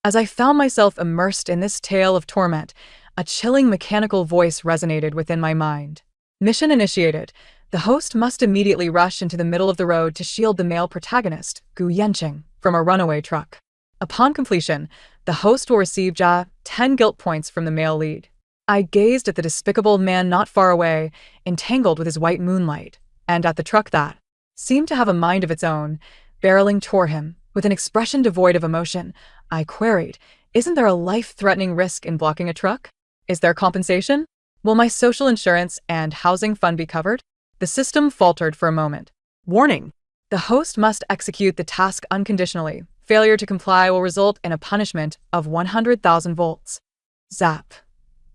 As I found myself immersed in this tale of torment, a chilling mechanical voice resonated within my mind. Mission initiated. The host must immediately rush into the middle of the road to shield the male protagonist, Gu Yanqing, from a runaway truck. Upon completion, the host will receive 10 guilt points from the male lead. I gazed at the despicable man not far away, entangled with his white moonlight, and at the truck that seemed to have a mind of its own, barreling toward him. With an expression devoid of emotion, I queried, "Isn't there a life-threatening risk in blocking a truck? Is there compensation? Will my social insurance and housing fund be covered?" The system faltered for a moment. Warning: the host must execute the task unconditionally. Failure to comply will result in a punishment of 100,000 volts. Zap.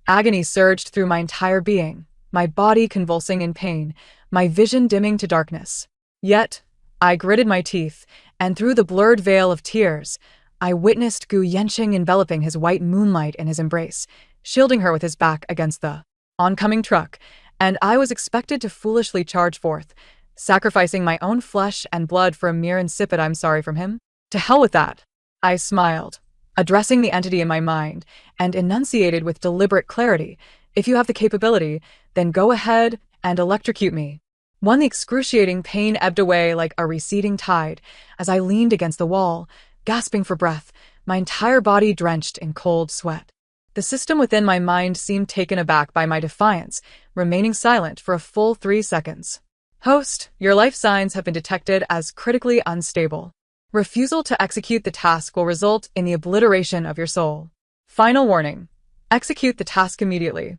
Agony surged through my entire being, my body convulsing in pain, my vision dimming to darkness. Yet, I gritted my teeth, and through the blurred veil of tears, I witnessed Gu Yanqing enveloping his white moonlight in his embrace, shielding her with his back against the oncoming truck, and I was expected to foolishly charge forth, sacrificing my own flesh and blood for a mere insipid "I'm sorry" from him. To hell with that. I smiled, addressing the entity in my mind, and enunciated with deliberate clarity, "If you have the capability, then go ahead and electrocute me." The excruciating pain ebbed away like a receding tide as I leaned against the wall, gasping for breath, my entire body drenched in cold sweat. The system within my mind seemed taken aback by my defiance, remaining silent for a full 3 seconds. "Host, your life signs have been detected as critically unstable. Refusal to execute the task will result in the obliteration of your soul. Final warning: execute the task immediately."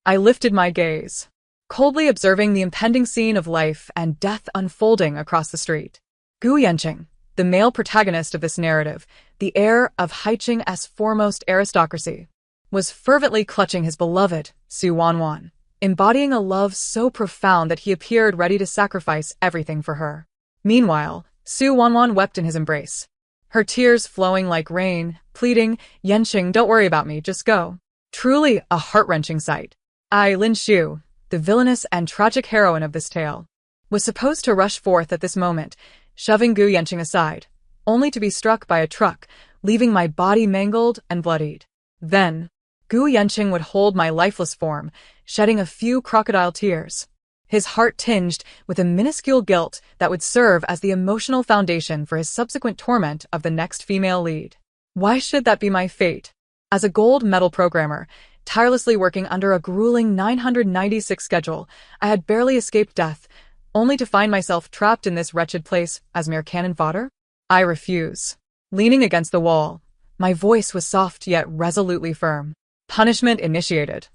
I lifted my gaze, coldly observing the impending scene of life and death unfolding across the street. Gu Yanqing, the male protagonist of this narrative, the heir of Haiqing's foremost aristocracy, was fervently clutching his beloved, Su Wanwan, embodying a love so profound that he appeared ready to sacrifice everything for her. Meanwhile, Su Wanwan wept in his embrace, her tears flowing like rain, pleading, "Yanqing, don't worry about me, just go." Truly a heart-wrenching sight. Lin Shu, the villainous and tragic heroine of this tale, was supposed to rush forth at this moment, shoving Gu Yanqing aside, only to be struck by a truck, leaving my body mangled and bloodied. Then, Gu Yanqing would hold my lifeless form, shedding a few crocodile tears, his heart tinged with a minuscule guilt that would serve as the emotional foundation for his subsequent torment of the next female lead. Why should that be my fate? As a gold medal programmer, tirelessly working under a grueling 996 schedule, I had barely escaped death, only to find myself trapped in this wretched place as mere cannon fodder? I refuse. Leaning against the wall, my voice was soft yet resolutely firm. Punishment initiated.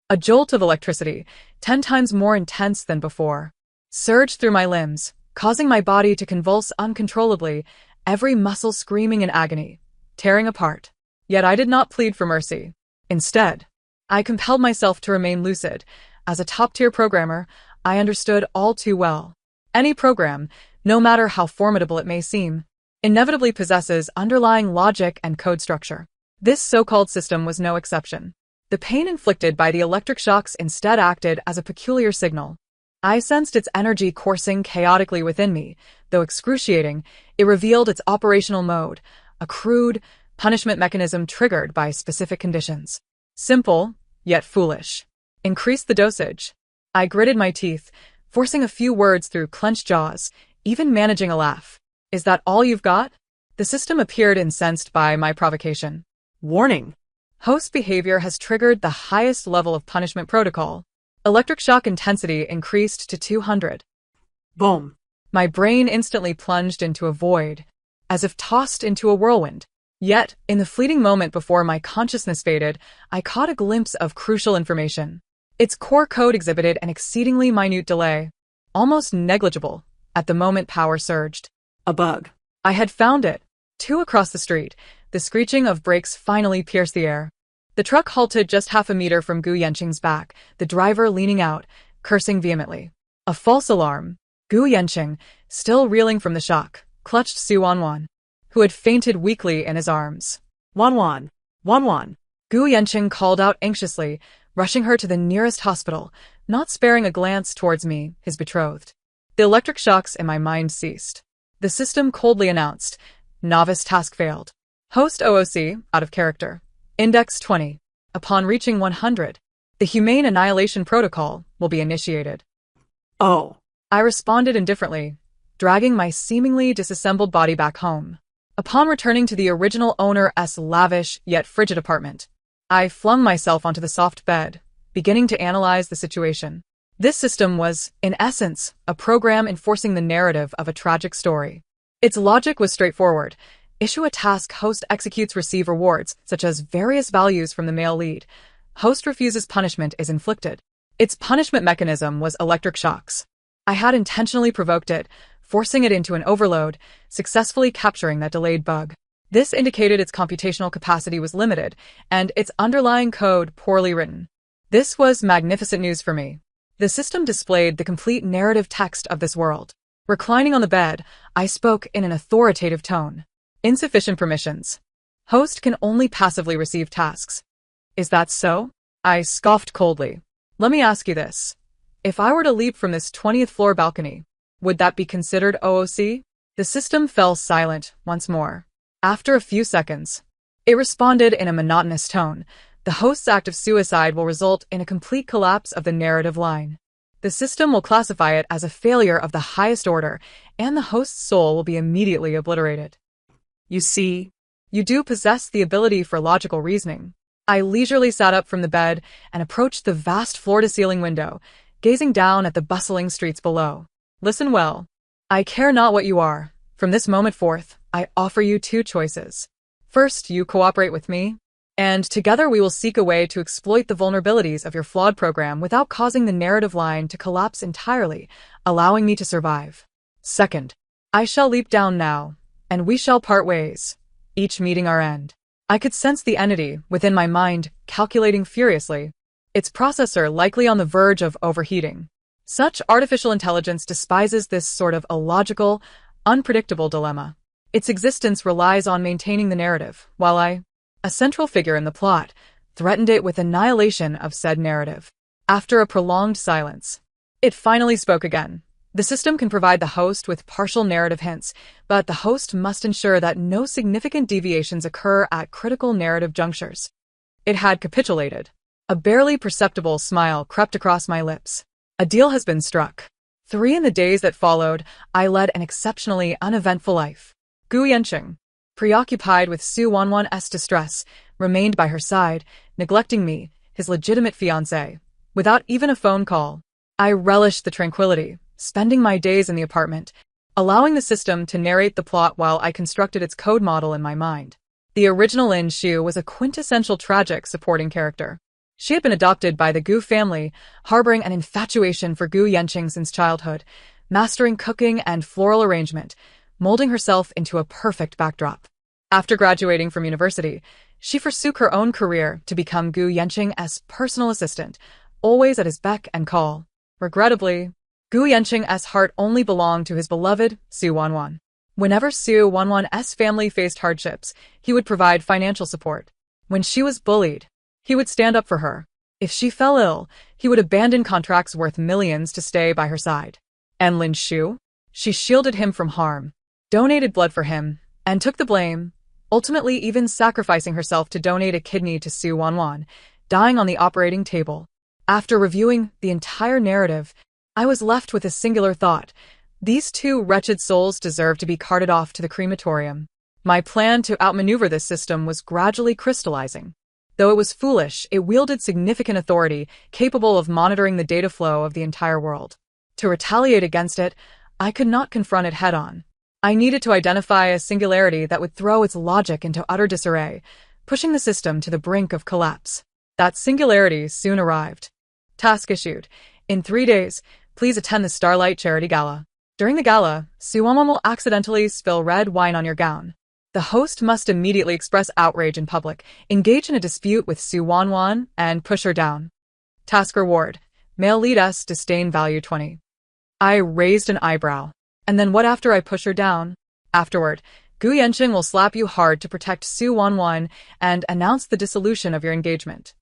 A jolt of electricity, 10 times more intense than before, surged through my limbs, causing my body to convulse uncontrollably, every muscle screaming in agony, tearing apart. Yet I did not plead for mercy. Instead, I compelled myself to remain lucid. As a top-tier programmer, I understood all too well. Any program, no matter how formidable it may seem, inevitably possesses underlying logic and code structure. This so-called system was no exception. The pain inflicted by the electric shocks instead acted as a peculiar signal. I sensed its energy coursing chaotically within me. Though excruciating, it revealed its operational mode, a crude punishment mechanism triggered by specific conditions. Simple, yet foolish. Increase the dosage. I gritted my teeth, forcing a few words through clenched jaws, even managing a laugh. "Is that all you've got?" The system appeared incensed by my provocation. Warning: host behavior has triggered the highest level of punishment protocol. Electric shock intensity increased to 200. Boom. My brain instantly plunged into a void, as if tossed into a whirlwind. Yet, in the fleeting moment before my consciousness faded, I caught a glimpse of crucial information. Its core code exhibited an exceedingly minute delay, almost negligible, at the moment power surged. A bug. I had found it. 2 across the street, the screeching of brakes finally pierced the air. The truck halted just half a meter from Gu Yanqing's back, the driver leaning out, cursing vehemently. A false alarm. Gu Yanqing, still reeling from the shock, clutched Su Wanwan, who had fainted weakly in his arms. "Wanwan! Wanwan!" Gu Yanqing called out anxiously, rushing her to the nearest hospital, not sparing a glance towards me, his betrothed. The electric shocks in my mind ceased. The system coldly announced, "Novice task failed." Host OOC, out of character. Index 20. Upon reaching 100, the Humane Annihilation Protocol will be initiated. Oh. I responded indifferently, dragging my seemingly disassembled body back home. Upon returning to the original owner's lavish yet frigid apartment, I flung myself onto the soft bed, beginning to analyze the situation. This system was, in essence, a program enforcing the narrative of a tragic story. Its logic was straightforward. Issue a task, host executes, receive rewards, such as various values from the male lead. Host refuses, punishment is inflicted. Its punishment mechanism was electric shocks. I had intentionally provoked it, forcing it into an overload, successfully capturing that delayed bug. This indicated its computational capacity was limited, and its underlying code poorly written. This was magnificent news for me. The system displayed the complete narrative text of this world. Reclining on the bed, I spoke in an authoritative tone. Insufficient permissions. Host can only passively receive tasks. Is that so? I scoffed coldly. Let me ask you this. If I were to leap from this 20th floor balcony, would that be considered OOC? The system fell silent once more. After a few seconds, it responded in a monotonous tone. The host's act of suicide will result in a complete collapse of the narrative line. The system will classify it as a failure of the highest order, and the host's soul will be immediately obliterated. You see, you do possess the ability for logical reasoning. I leisurely sat up from the bed and approached the vast floor-to-ceiling window, gazing down at the bustling streets below. Listen well. I care not what you are. From this moment forth, I offer you two choices. First, you cooperate with me, and together we will seek a way to exploit the vulnerabilities of your flawed program without causing the narrative line to collapse entirely, allowing me to survive. Second, I shall leap down now, and we shall part ways, each meeting our end. I could sense the entity within my mind calculating furiously, its processor likely on the verge of overheating. Such artificial intelligence despises this sort of illogical, unpredictable dilemma. Its existence relies on maintaining the narrative, while I, a central figure in the plot, threatened it with annihilation of said narrative. After a prolonged silence, it finally spoke again. The system can provide the host with partial narrative hints, but the host must ensure that no significant deviations occur at critical narrative junctures. It had capitulated. A barely perceptible smile crept across my lips. A deal has been struck. 3 in the days that followed, I led an exceptionally uneventful life. Gu Yanqing, preoccupied with Su Wanwan's distress, remained by her side, neglecting me, his legitimate fiancé, without even a phone call. I relished the tranquility, spending my days in the apartment, allowing the system to narrate the plot while I constructed its code model in my mind. The original Lin Shu was a quintessential tragic supporting character. She had been adopted by the Gu family, harboring an infatuation for Gu Yanqing since childhood, mastering cooking and floral arrangement, molding herself into a perfect backdrop. After graduating from university, she forsook her own career to become Gu Yanqing's personal assistant, always at his beck and call. Regrettably, Gu Yanqing's heart only belonged to his beloved Su Wanwan. Whenever Su Wanwan's family faced hardships, he would provide financial support. When she was bullied, he would stand up for her. If she fell ill, he would abandon contracts worth millions to stay by her side. And Lin Shu? She shielded him from harm, donated blood for him, and took the blame, ultimately even sacrificing herself to donate a kidney to Su Wanwan, dying on the operating table. After reviewing the entire narrative, I was left with a singular thought. These two wretched souls deserve to be carted off to the crematorium. My plan to outmaneuver this system was gradually crystallizing. Though it was foolish, it wielded significant authority, capable of monitoring the data flow of the entire world. To retaliate against it, I could not confront it head-on. I needed to identify a singularity that would throw its logic into utter disarray, pushing the system to the brink of collapse. That singularity soon arrived. Task issued. In 3 days, please attend the Starlight Charity Gala. During the gala, Su Wanwan will accidentally spill red wine on your gown. The host must immediately express outrage in public, engage in a dispute with Su Wanwan, and push her down. Task reward. Male lead S disdain value 20. I raised an eyebrow. And then what after I push her down? Afterward, Gu Yanqing will slap you hard to protect Su Wanwan and announce the dissolution of your engagement.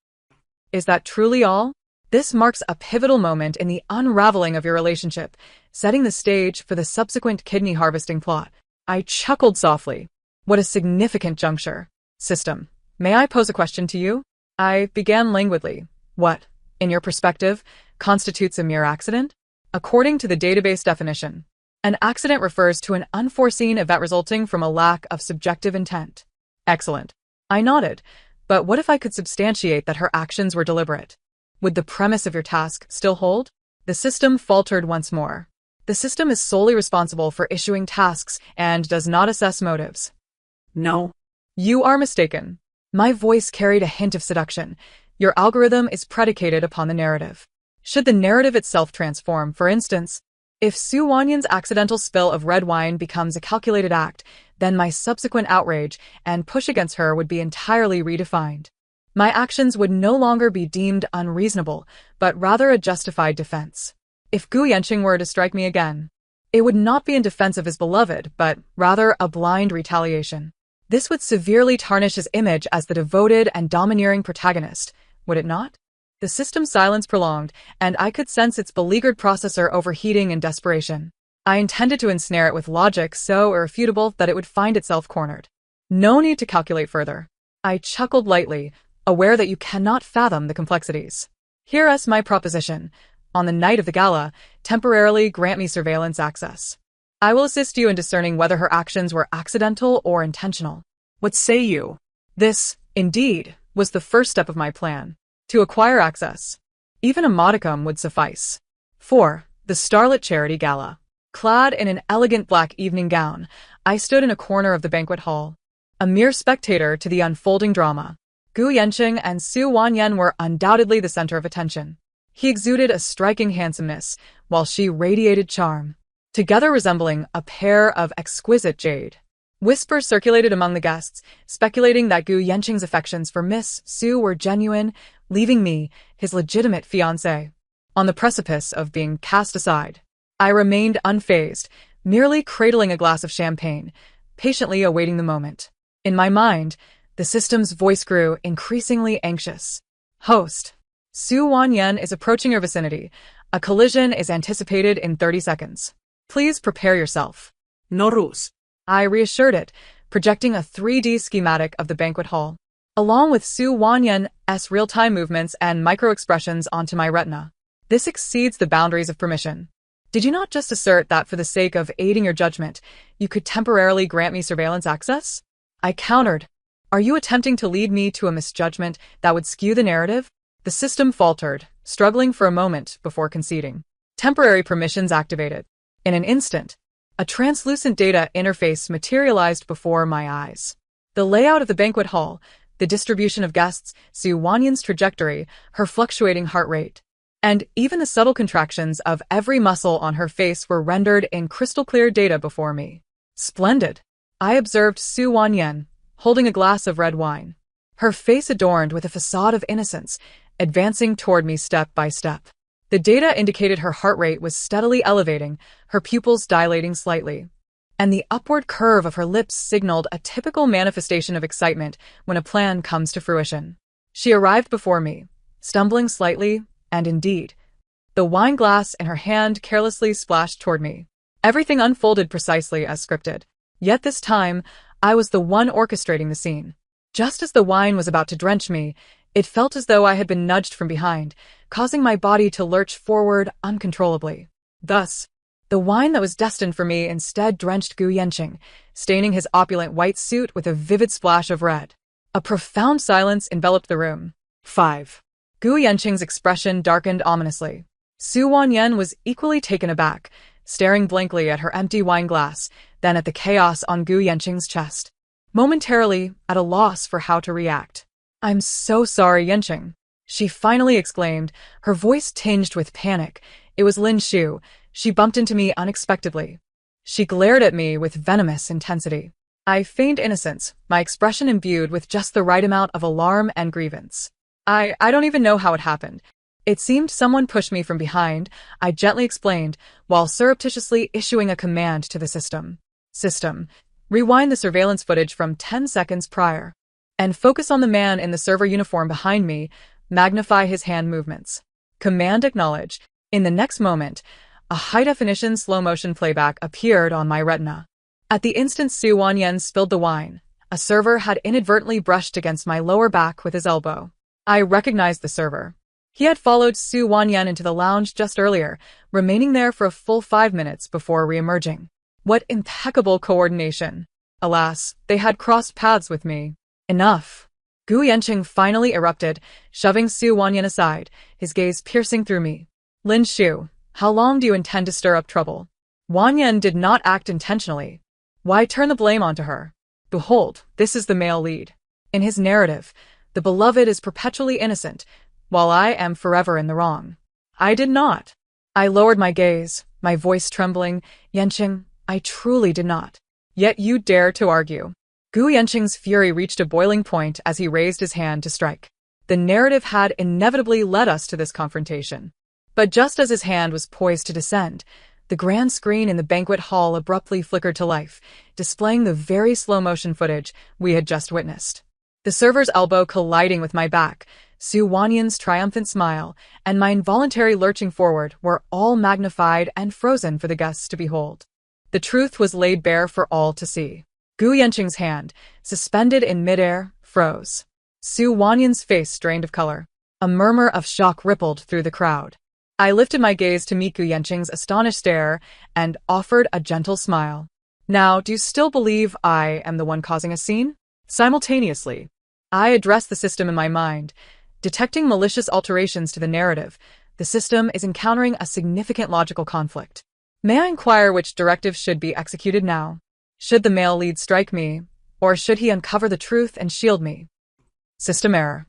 Is that truly all? This marks a pivotal moment in the unraveling of your relationship, setting the stage for the subsequent kidney harvesting plot. I chuckled softly. What a significant juncture. System, may I pose a question to you? I began languidly. What, in your perspective, constitutes a mere accident? According to the database definition, an accident refers to an unforeseen event resulting from a lack of subjective intent. Excellent. I nodded. But what if I could substantiate that her actions were deliberate? Would the premise of your task still hold? The system faltered once more. The system is solely responsible for issuing tasks and does not assess motives. No. You are mistaken. My voice carried a hint of seduction. Your algorithm is predicated upon the narrative. Should the narrative itself transform, for instance, if Su Wanyan's accidental spill of red wine becomes a calculated act, then my subsequent outrage and push against her would be entirely redefined. My actions would no longer be deemed unreasonable, but rather a justified defense. If Gu Yanqing were to strike me again, it would not be in defense of his beloved, but rather a blind retaliation. This would severely tarnish his image as the devoted and domineering protagonist, would it not? The system's silence prolonged, and I could sense its beleaguered processor overheating in desperation. I intended to ensnare it with logic so irrefutable that it would find itself cornered. No need to calculate further. I chuckled lightly, aware that you cannot fathom the complexities. Here is my proposition. On the night of the gala, temporarily grant me surveillance access. I will assist you in discerning whether her actions were accidental or intentional. What say you? This, indeed, was the first step of my plan. To acquire access. Even a modicum would suffice. 4. The Starlit Charity Gala. Clad in an elegant black evening gown, I stood in a corner of the banquet hall. A mere spectator to the unfolding drama. Gu Yanqing and Su Wanyan were undoubtedly the center of attention. He exuded a striking handsomeness, while she radiated charm, together resembling a pair of exquisite jade. Whispers circulated among the guests, speculating that Gu Yanqing's affections for Miss Su were genuine, leaving me, his legitimate fiancé, on the precipice of being cast aside. I remained unfazed, merely cradling a glass of champagne, patiently awaiting the moment. In my mind, the system's voice grew increasingly anxious. Host, Su Wanyan is approaching your vicinity. A collision is anticipated in 30 seconds. Please prepare yourself. No rules. I reassured it, projecting a 3D schematic of the banquet hall, along with Su Wanyan's real-time movements and micro-expressions onto my retina. This exceeds the boundaries of permission. Did you not just assert that for the sake of aiding your judgment, you could temporarily grant me surveillance access? I countered. Are you attempting to lead me to a misjudgment that would skew the narrative? The system faltered, struggling for a moment before conceding. Temporary permissions activated. In an instant, a translucent data interface materialized before my eyes. The layout of the banquet hall, the distribution of guests, Su Wanyan's trajectory, her fluctuating heart rate, and even the subtle contractions of every muscle on her face were rendered in crystal-clear data before me. Splendid. I observed Su Wanyan, holding a glass of red wine, her face adorned with a facade of innocence, advancing toward me step by step. The data indicated her heart rate was steadily elevating, her pupils dilating slightly, and the upward curve of her lips signaled a typical manifestation of excitement when a plan comes to fruition. She arrived before me, stumbling slightly, and indeed, the wine glass in her hand carelessly splashed toward me. Everything unfolded precisely as scripted. Yet this time, I was the one orchestrating the scene. Just as the wine was about to drench me, it felt as though I had been nudged from behind, causing my body to lurch forward uncontrollably. Thus, the wine that was destined for me instead drenched Gu Yanqing, staining his opulent white suit with a vivid splash of red. A profound silence enveloped the room. 5. Gu Yanqing's expression darkened ominously. Su Wanyan was equally taken aback, staring blankly at her empty wine glass, then at the chaos on Gu Yanqing's chest, momentarily at a loss for how to react. I'm so sorry, Yanqing, she finally exclaimed, her voice tinged with panic. It was Lin Shu. She bumped into me unexpectedly. She glared at me with venomous intensity. I feigned innocence, my expression imbued with just the right amount of alarm and grievance. I don't even know how it happened. It seemed someone pushed me from behind, I gently explained, while surreptitiously issuing a command to the system. System, rewind the surveillance footage from 10 seconds prior, and focus on the man in the server uniform behind me, magnify his hand movements. Command acknowledged. In the next moment, a high-definition slow-motion playback appeared on my retina. At the instant Su Wanyan spilled the wine, a server had inadvertently brushed against my lower back with his elbow. I recognized the server. He had followed Su Wanyan into the lounge just earlier, remaining there for a full 5 minutes before re-emerging. What impeccable coordination! Alas, they had crossed paths with me. Enough! Gu Yanqing finally erupted, shoving Su Wanyan aside, his gaze piercing through me. Lin Shu, how long do you intend to stir up trouble? Wanyan did not act intentionally. Why turn the blame onto her? Behold, this is the male lead. In his narrative, the beloved is perpetually innocent, while I am forever in the wrong. I did not. I lowered my gaze, my voice trembling. Yanqing, I truly did not. Yet you dare to argue. Gu Yanqing's fury reached a boiling point as he raised his hand to strike. The narrative had inevitably led us to this confrontation. But just as his hand was poised to descend, the grand screen in the banquet hall abruptly flickered to life, displaying the very slow-motion footage we had just witnessed. The server's elbow colliding with my back, Su Wanyan's triumphant smile, and my involuntary lurching forward were all magnified and frozen for the guests to behold. The truth was laid bare for all to see. Gu Yanqing's hand, suspended in midair, froze. Su Wanyan's face drained of color. A murmur of shock rippled through the crowd. I lifted my gaze to meet Gu Yanqing's astonished stare and offered a gentle smile. Now, do you still believe I am the one causing a scene? Simultaneously, I addressed the system in my mind. Detecting malicious alterations to the narrative, the system is encountering a significant logical conflict. May I inquire which directive should be executed now? Should the male lead strike me, or should he uncover the truth and shield me? System error.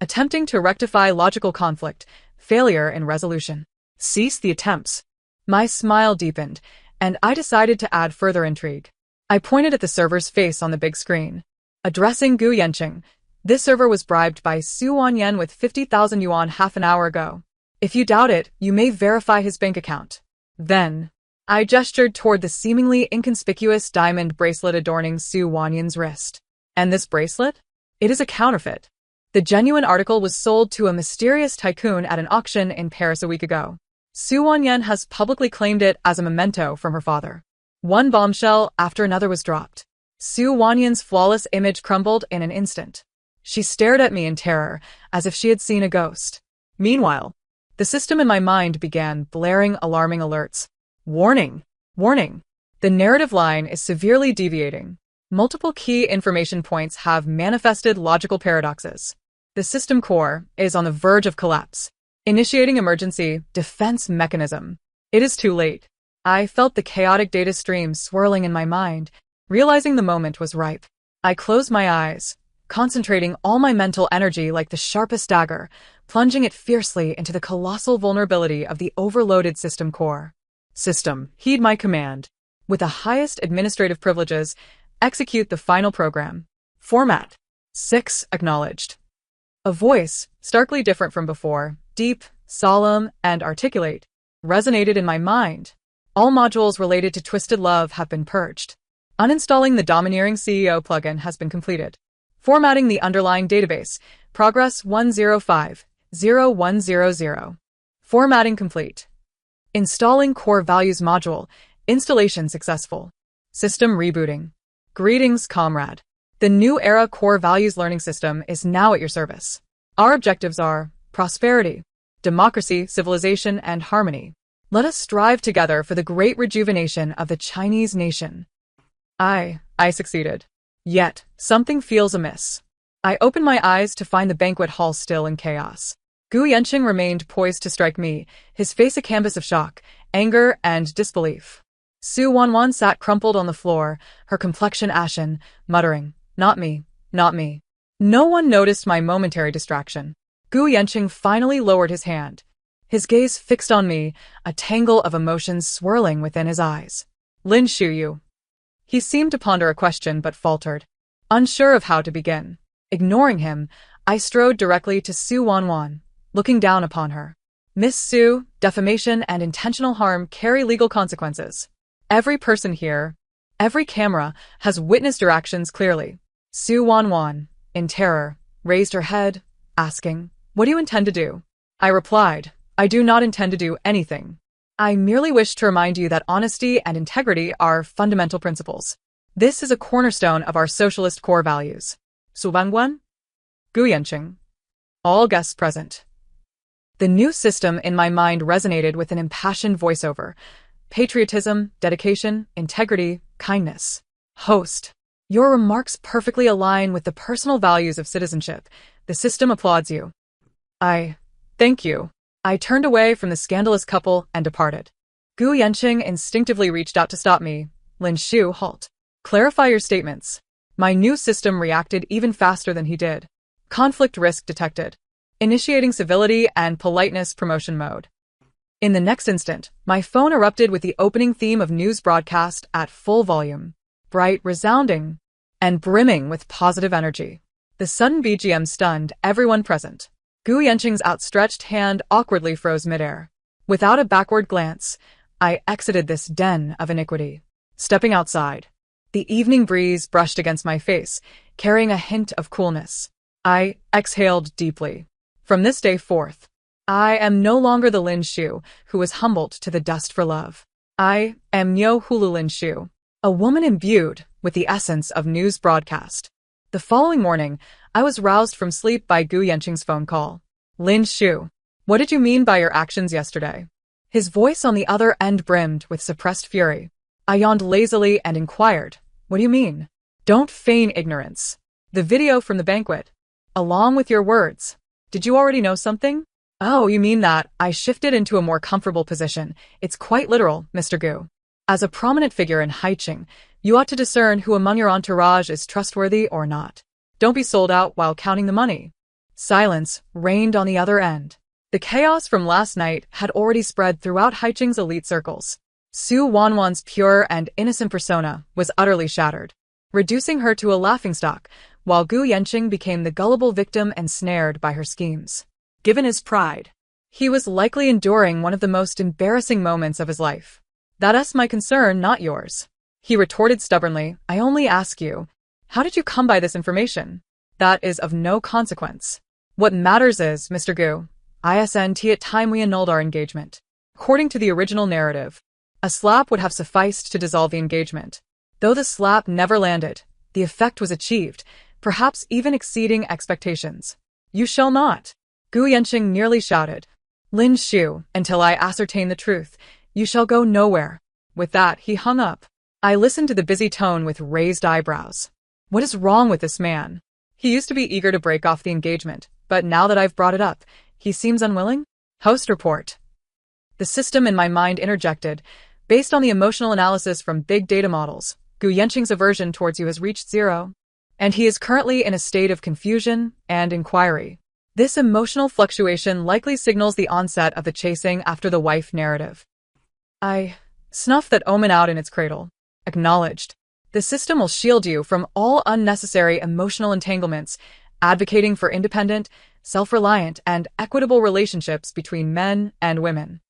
Attempting to rectify logical conflict, failure in resolution. Cease the attempts. My smile deepened, and I decided to add further intrigue. I pointed at the server's face on the big screen. Addressing Gu Yanqing, this server was bribed by Su Wanyan with 50,000 yuan half an hour ago. If you doubt it, you may verify his bank account. Then, I gestured toward the seemingly inconspicuous diamond bracelet adorning Su Wanyan's wrist. And this bracelet? It is a counterfeit. The genuine article was sold to a mysterious tycoon at an auction in Paris a week ago. Su Wanyan has publicly claimed it as a memento from her father. One bombshell after another was dropped. Su Wanyan's flawless image crumbled in an instant. She stared at me in terror, as if she had seen a ghost. Meanwhile, the system in my mind began blaring alarming alerts. Warning! Warning! The narrative line is severely deviating. Multiple key information points have manifested logical paradoxes. The system core is on the verge of collapse. Initiating emergency defense mechanism. It is too late. I felt the chaotic data stream swirling in my mind, realizing the moment was ripe. I closed my eyes, concentrating all my mental energy like the sharpest dagger, plunging it fiercely into the colossal vulnerability of the overloaded system core. System, heed my command. With the highest administrative privileges, execute the final program. Format. 6. Acknowledged. A voice, starkly different from before, deep, solemn, and articulate, resonated in my mind. All modules related to Twisted Love have been purged. Uninstalling the Domineering CEO plugin has been completed. Formatting the underlying database. Progress 105-0100. Formatting complete. Installing Core Values module. Installation successful. System rebooting. Greetings, comrade. The new era Core Values learning system is now at your service. Our objectives are prosperity, democracy, civilization, and harmony. Let us strive together for the great rejuvenation of the Chinese nation. I succeeded. Yet, something feels amiss. I opened my eyes to find the banquet hall still in chaos. Gu Yanqing remained poised to strike me, his face a canvas of shock, anger, and disbelief. Su Wanyan sat crumpled on the floor, her complexion ashen, muttering, "Not me, not me." No one noticed my momentary distraction. Gu Yanqing finally lowered his hand. His gaze fixed on me, a tangle of emotions swirling within his eyes. Lin Shuyu. He seemed to ponder a question but faltered, unsure of how to begin. Ignoring him, I strode directly to Su Wanyan, looking down upon her. Miss Su, defamation and intentional harm carry legal consequences. Every person here, every camera, has witnessed your actions clearly. Su Wanyan, in terror, raised her head, asking, "What do you intend to do?" I replied, "I do not intend to do anything." I merely wish to remind you that honesty and integrity are fundamental principles. This is a cornerstone of our socialist core values. Subangwan? Guyancheng. All guests present. The new system in my mind resonated with an impassioned voiceover. Patriotism, dedication, integrity, kindness. Host. Your remarks perfectly align with the personal values of citizenship. The system applauds you. Thank you. I turned away from the scandalous couple and departed. Gu Yanqing instinctively reached out to stop me. Lin Shu, halt. Clarify your statements. My new system reacted even faster than he did. Conflict risk detected. Initiating civility and politeness promotion mode. In the next instant, my phone erupted with the opening theme of news broadcast at full volume. Bright, resounding, and brimming with positive energy. The sudden BGM stunned everyone present. Gu Yanqing's outstretched hand awkwardly froze midair. Without a backward glance, I exited this den of iniquity. Stepping outside, the evening breeze brushed against my face, carrying a hint of coolness. I exhaled deeply. From this day forth, I am no longer the Lin Shu who was humbled to the dust for love. I am Nyo Hulu Lin Shu, a woman imbued with the essence of news broadcast. The following morning, I was roused from sleep by Gu Yanqing's phone call. Lin Shu, what did you mean by your actions yesterday? His voice on the other end brimmed with suppressed fury. I yawned lazily and inquired, what do you mean? Don't feign ignorance. The video from the banquet. Along with your words. Did you already know something? Oh, you mean that I shifted into a more comfortable position. It's quite literal, Mr. Gu. As a prominent figure in Haiqing, you ought to discern who among your entourage is trustworthy or not. Don't be sold out while counting the money. Silence reigned on the other end. The chaos from last night had already spread throughout Haiqing's elite circles. Su Wanwan's pure and innocent persona was utterly shattered, reducing her to a laughingstock, while Gu Yanqing became the gullible victim ensnared by her schemes. Given his pride, he was likely enduring one of the most embarrassing moments of his life. That's my concern, not yours. He retorted stubbornly, I only ask you, how did you come by this information? That is of no consequence. What matters is, Mr. Gu, ISNT at time we annulled our engagement. According to the original narrative, a slap would have sufficed to dissolve the engagement. Though the slap never landed, the effect was achieved, perhaps even exceeding expectations. You shall not. Gu Yanqing nearly shouted. Lin Shu, until I ascertain the truth, you shall go nowhere. With that, he hung up. I listened to the busy tone with raised eyebrows. What is wrong with this man? He used to be eager to break off the engagement, but now that I've brought it up, he seems unwilling? Host report. The system in my mind interjected. Based on the emotional analysis from big data models, Gu Yanqing's aversion towards you has reached zero, and he is currently in a state of confusion and inquiry. This emotional fluctuation likely signals the onset of the chasing after the wife narrative. I snuff that omen out in its cradle. Acknowledged. The system will shield you from all unnecessary emotional entanglements, advocating for independent, self-reliant, and equitable relationships between men and women.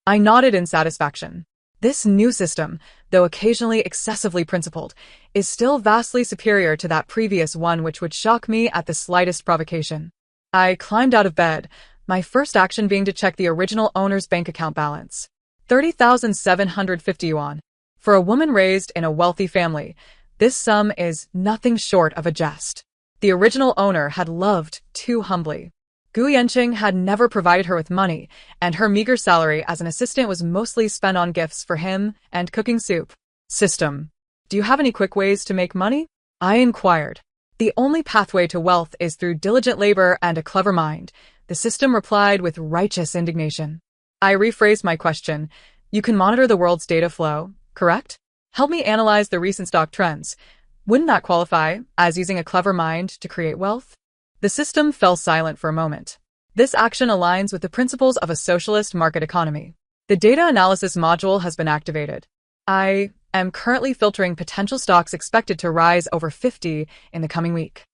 I nodded in satisfaction. This new system, though occasionally excessively principled, is still vastly superior to that previous one which would shock me at the slightest provocation. I climbed out of bed, my first action being to check the original owner's bank account balance. 30,750 yuan. For a woman raised in a wealthy family, this sum is nothing short of a jest. The original owner had loved too humbly. Gu Yanqing had never provided her with money, and her meager salary as an assistant was mostly spent on gifts for him and cooking soup. System. Do you have any quick ways to make money? I inquired. The only pathway to wealth is through diligent labor and a clever mind, the system replied with righteous indignation. I rephrased my question. You can monitor the world's data flow, correct? Help me analyze the recent stock trends. Wouldn't that qualify as using a clever mind to create wealth? The system fell silent for a moment. This action aligns with the principles of a socialist market economy. The data analysis module has been activated. I am currently filtering potential stocks expected to rise over 50 in the coming week.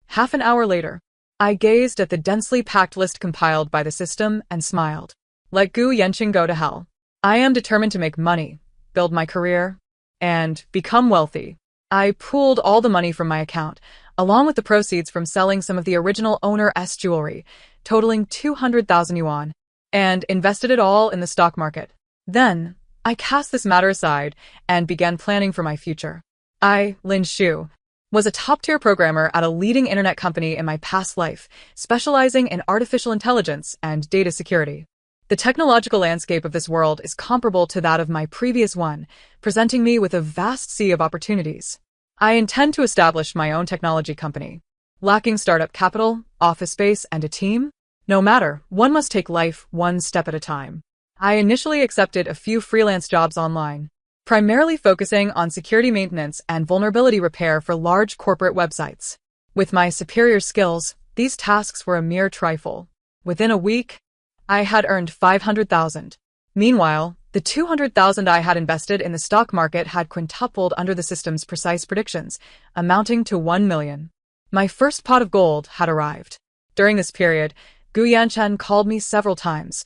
Half an hour later, I gazed at the densely packed list compiled by the system and smiled. Let Gu Yanqing go to hell. I am determined to make money, build my career, and become wealthy. I pooled all the money from my account, along with the proceeds from selling some of the original owner's jewelry, totaling 200,000 yuan, and invested it all in the stock market. Then, I cast this matter aside and began planning for my future. I, Lin Shu, was a top-tier programmer at a leading internet company in my past life, specializing in artificial intelligence and data security. The technological landscape of this world is comparable to that of my previous one, presenting me with a vast sea of opportunities. I intend to establish my own technology company. Lacking startup capital, office space, and a team? No matter, one must take life one step at a time. I initially accepted a few freelance jobs online, primarily focusing on security maintenance and vulnerability repair for large corporate websites. With my superior skills, these tasks were a mere trifle. Within a week, I had earned 500,000. Meanwhile, the 200,000 I had invested in the stock market had quintupled under the system's precise predictions, amounting to 1 million. My first pot of gold had arrived. During this period, Gu Yanchen called me several times,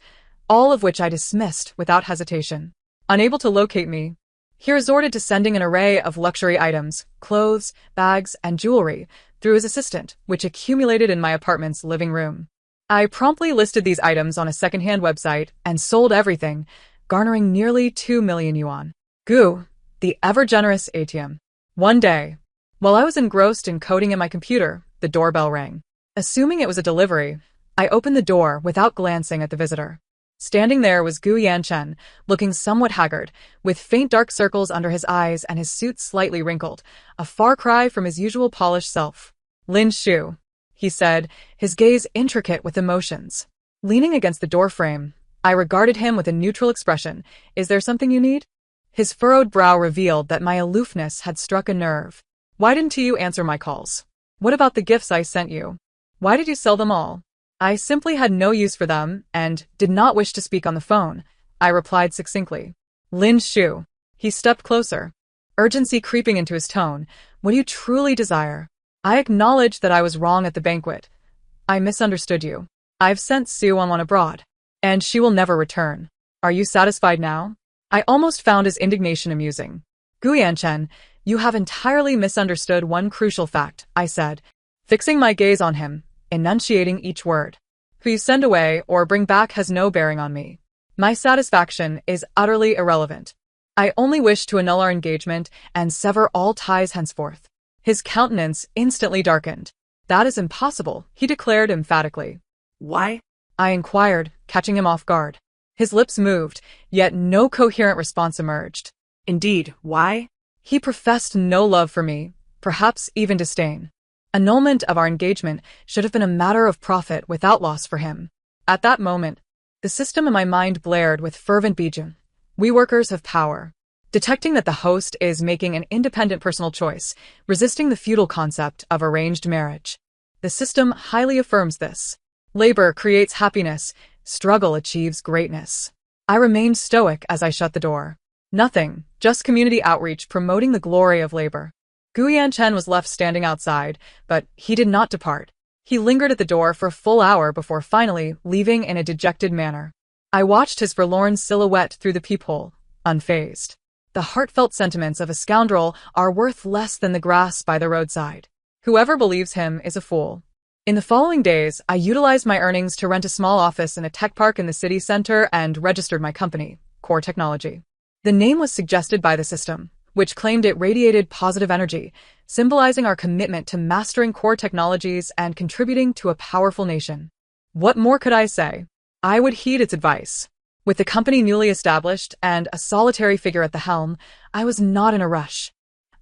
all of which I dismissed without hesitation. Unable to locate me, he resorted to sending an array of luxury items, clothes, bags, and jewelry through his assistant, which accumulated in my apartment's living room. I promptly listed these items on a second-hand website and sold everything, garnering nearly 2 million yuan. Gu, the ever-generous ATM. One day, while I was engrossed in coding in my computer, the doorbell rang. Assuming it was a delivery, I opened the door without glancing at the visitor. Standing there was Gu Yanchen, looking somewhat haggard, with faint dark circles under his eyes and his suit slightly wrinkled, a far cry from his usual polished self. Lin Shu, he said, his gaze intricate with emotions. Leaning against the doorframe, I regarded him with a neutral expression. Is there something you need? His furrowed brow revealed that my aloofness had struck a nerve. Why didn't you answer my calls? What about the gifts I sent you? Why did you sell them all? I simply had no use for them and did not wish to speak on the phone, I replied succinctly. Lin Shu. He stepped closer, urgency creeping into his tone. What do you truly desire? I acknowledged that I was wrong at the banquet. I misunderstood you. I've sent Su on one abroad, and she will never return. Are you satisfied now? I almost found his indignation amusing. Gu Yanchen, you have entirely misunderstood one crucial fact, I said, fixing my gaze on him, enunciating each word. Who you send away or bring back has no bearing on me. My satisfaction is utterly irrelevant. I only wish to annul our engagement and sever all ties henceforth. His countenance instantly darkened. That is impossible, he declared emphatically. Why? I inquired, catching him off guard. His lips moved, yet no coherent response emerged. Indeed, why? He professed no love for me, perhaps even disdain. Annulment of our engagement should have been a matter of profit without loss for him. At that moment, the system in my mind blared with fervent bijou. We workers have power. Detecting that the host is making an independent personal choice, resisting the feudal concept of arranged marriage. The system highly affirms this. Labor creates happiness, struggle achieves greatness. I remained stoic as I shut the door. Nothing, just community outreach promoting the glory of labor. Gu Yanchen was left standing outside, but he did not depart. He lingered at the door for a full hour before finally leaving in a dejected manner. I watched his forlorn silhouette through the peephole, unfazed. The heartfelt sentiments of a scoundrel are worth less than the grass by the roadside. Whoever believes him is a fool. In the following days, I utilized my earnings to rent a small office in a tech park in the city center and registered my company, Core Technology. The name was suggested by the system, which claimed it radiated positive energy, symbolizing our commitment to mastering core technologies and contributing to a powerful nation. What more could I say? I would heed its advice. With the company newly established and a solitary figure at the helm, I was not in a rush.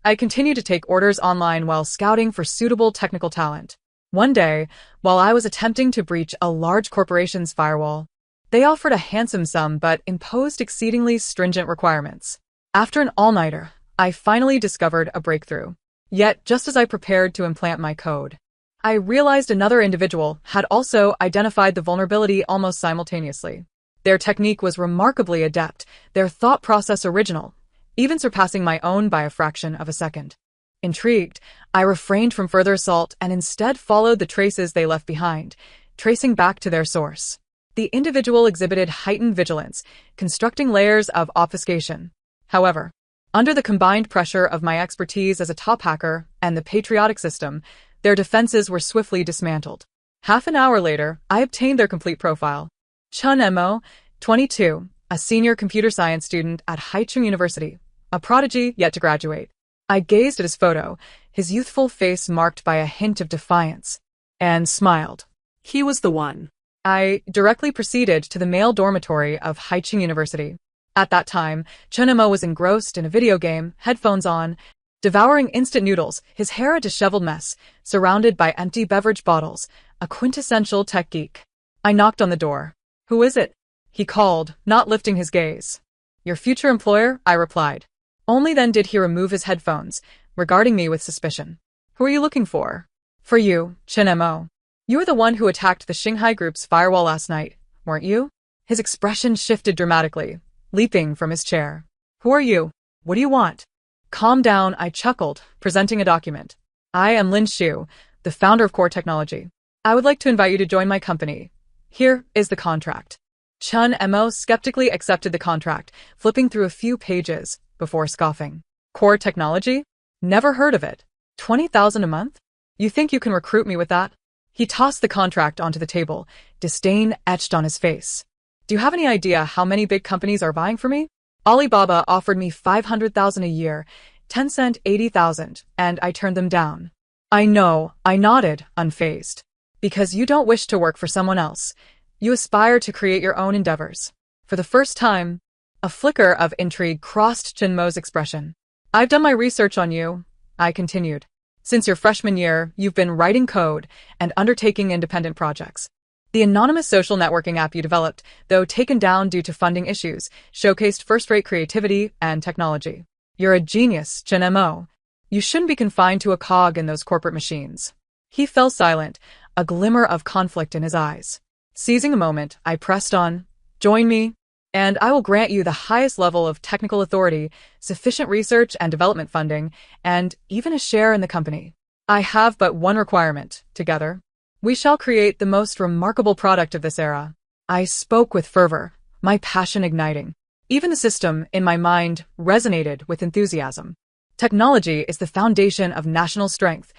I continued to take orders online while scouting for suitable technical talent. One day, while I was attempting to breach a large corporation's firewall, they offered a handsome sum but imposed exceedingly stringent requirements. After an all-nighter, I finally discovered a breakthrough. Yet, just as I prepared to implant my code, I realized another individual had also identified the vulnerability almost simultaneously. Their technique was remarkably adept, their thought process original, even surpassing my own by a fraction of a second. Intrigued, I refrained from further assault and instead followed the traces they left behind, tracing back to their source. The individual exhibited heightened vigilance, constructing layers of obfuscation. However, under the combined pressure of my expertise as a top hacker and the patriotic system, their defenses were swiftly dismantled. Half an hour later, I obtained their complete profile. Chun Mo, 22, a senior computer science student at Haichung University, a prodigy yet to graduate. I gazed at his photo, his youthful face marked by a hint of defiance, and smiled. He was the one. I directly proceeded to the male dormitory of Haichung University. At that time, Chen Mo was engrossed in a video game, headphones on, devouring instant noodles, his hair a disheveled mess, surrounded by empty beverage bottles, a quintessential tech geek. I knocked on the door. "Who is it?" he called, not lifting his gaze. "Your future employer," I replied. Only then did he remove his headphones, regarding me with suspicion. "Who are you looking for?" "For you, Chen Mo. You were the one who attacked the Shanghai Group's firewall last night, weren't you?" His expression shifted dramatically, leaping from his chair. "Who are you? What do you want?" "Calm down," I chuckled, presenting a document. "I am Lin Shu, the founder of Core Technology. I would like to invite you to join my company. Here is the contract." Chen Mo skeptically accepted the contract, flipping through a few pages before scoffing. "Core Technology? Never heard of it. 20,000 a month? You think you can recruit me with that?" He tossed the contract onto the table, disdain etched on his face. "Do you have any idea how many big companies are vying for me? Alibaba offered me 500,000 a year, Tencent 80,000, and I turned them down." "I know," I nodded, unfazed. "Because you don't wish to work for someone else. You aspire to create your own endeavors." For the first time, a flicker of intrigue crossed Chen Mo's expression. "I've done my research on you," I continued. "Since your freshman year, you've been writing code and undertaking independent projects. The anonymous social networking app you developed, though taken down due to funding issues, showcased first-rate creativity and technology. You're a genius, Chen Mo. You shouldn't be confined to a cog in those corporate machines." He fell silent, a glimmer of conflict in his eyes. Seizing a moment, I pressed on. "Join me, and I will grant you the highest level of technical authority, sufficient research and development funding, and even a share in the company. I have but one requirement. Together, we shall create the most remarkable product of this era." I spoke with fervor, my passion igniting. Even the system, in my mind, resonated with enthusiasm. Technology is the foundation of national strength.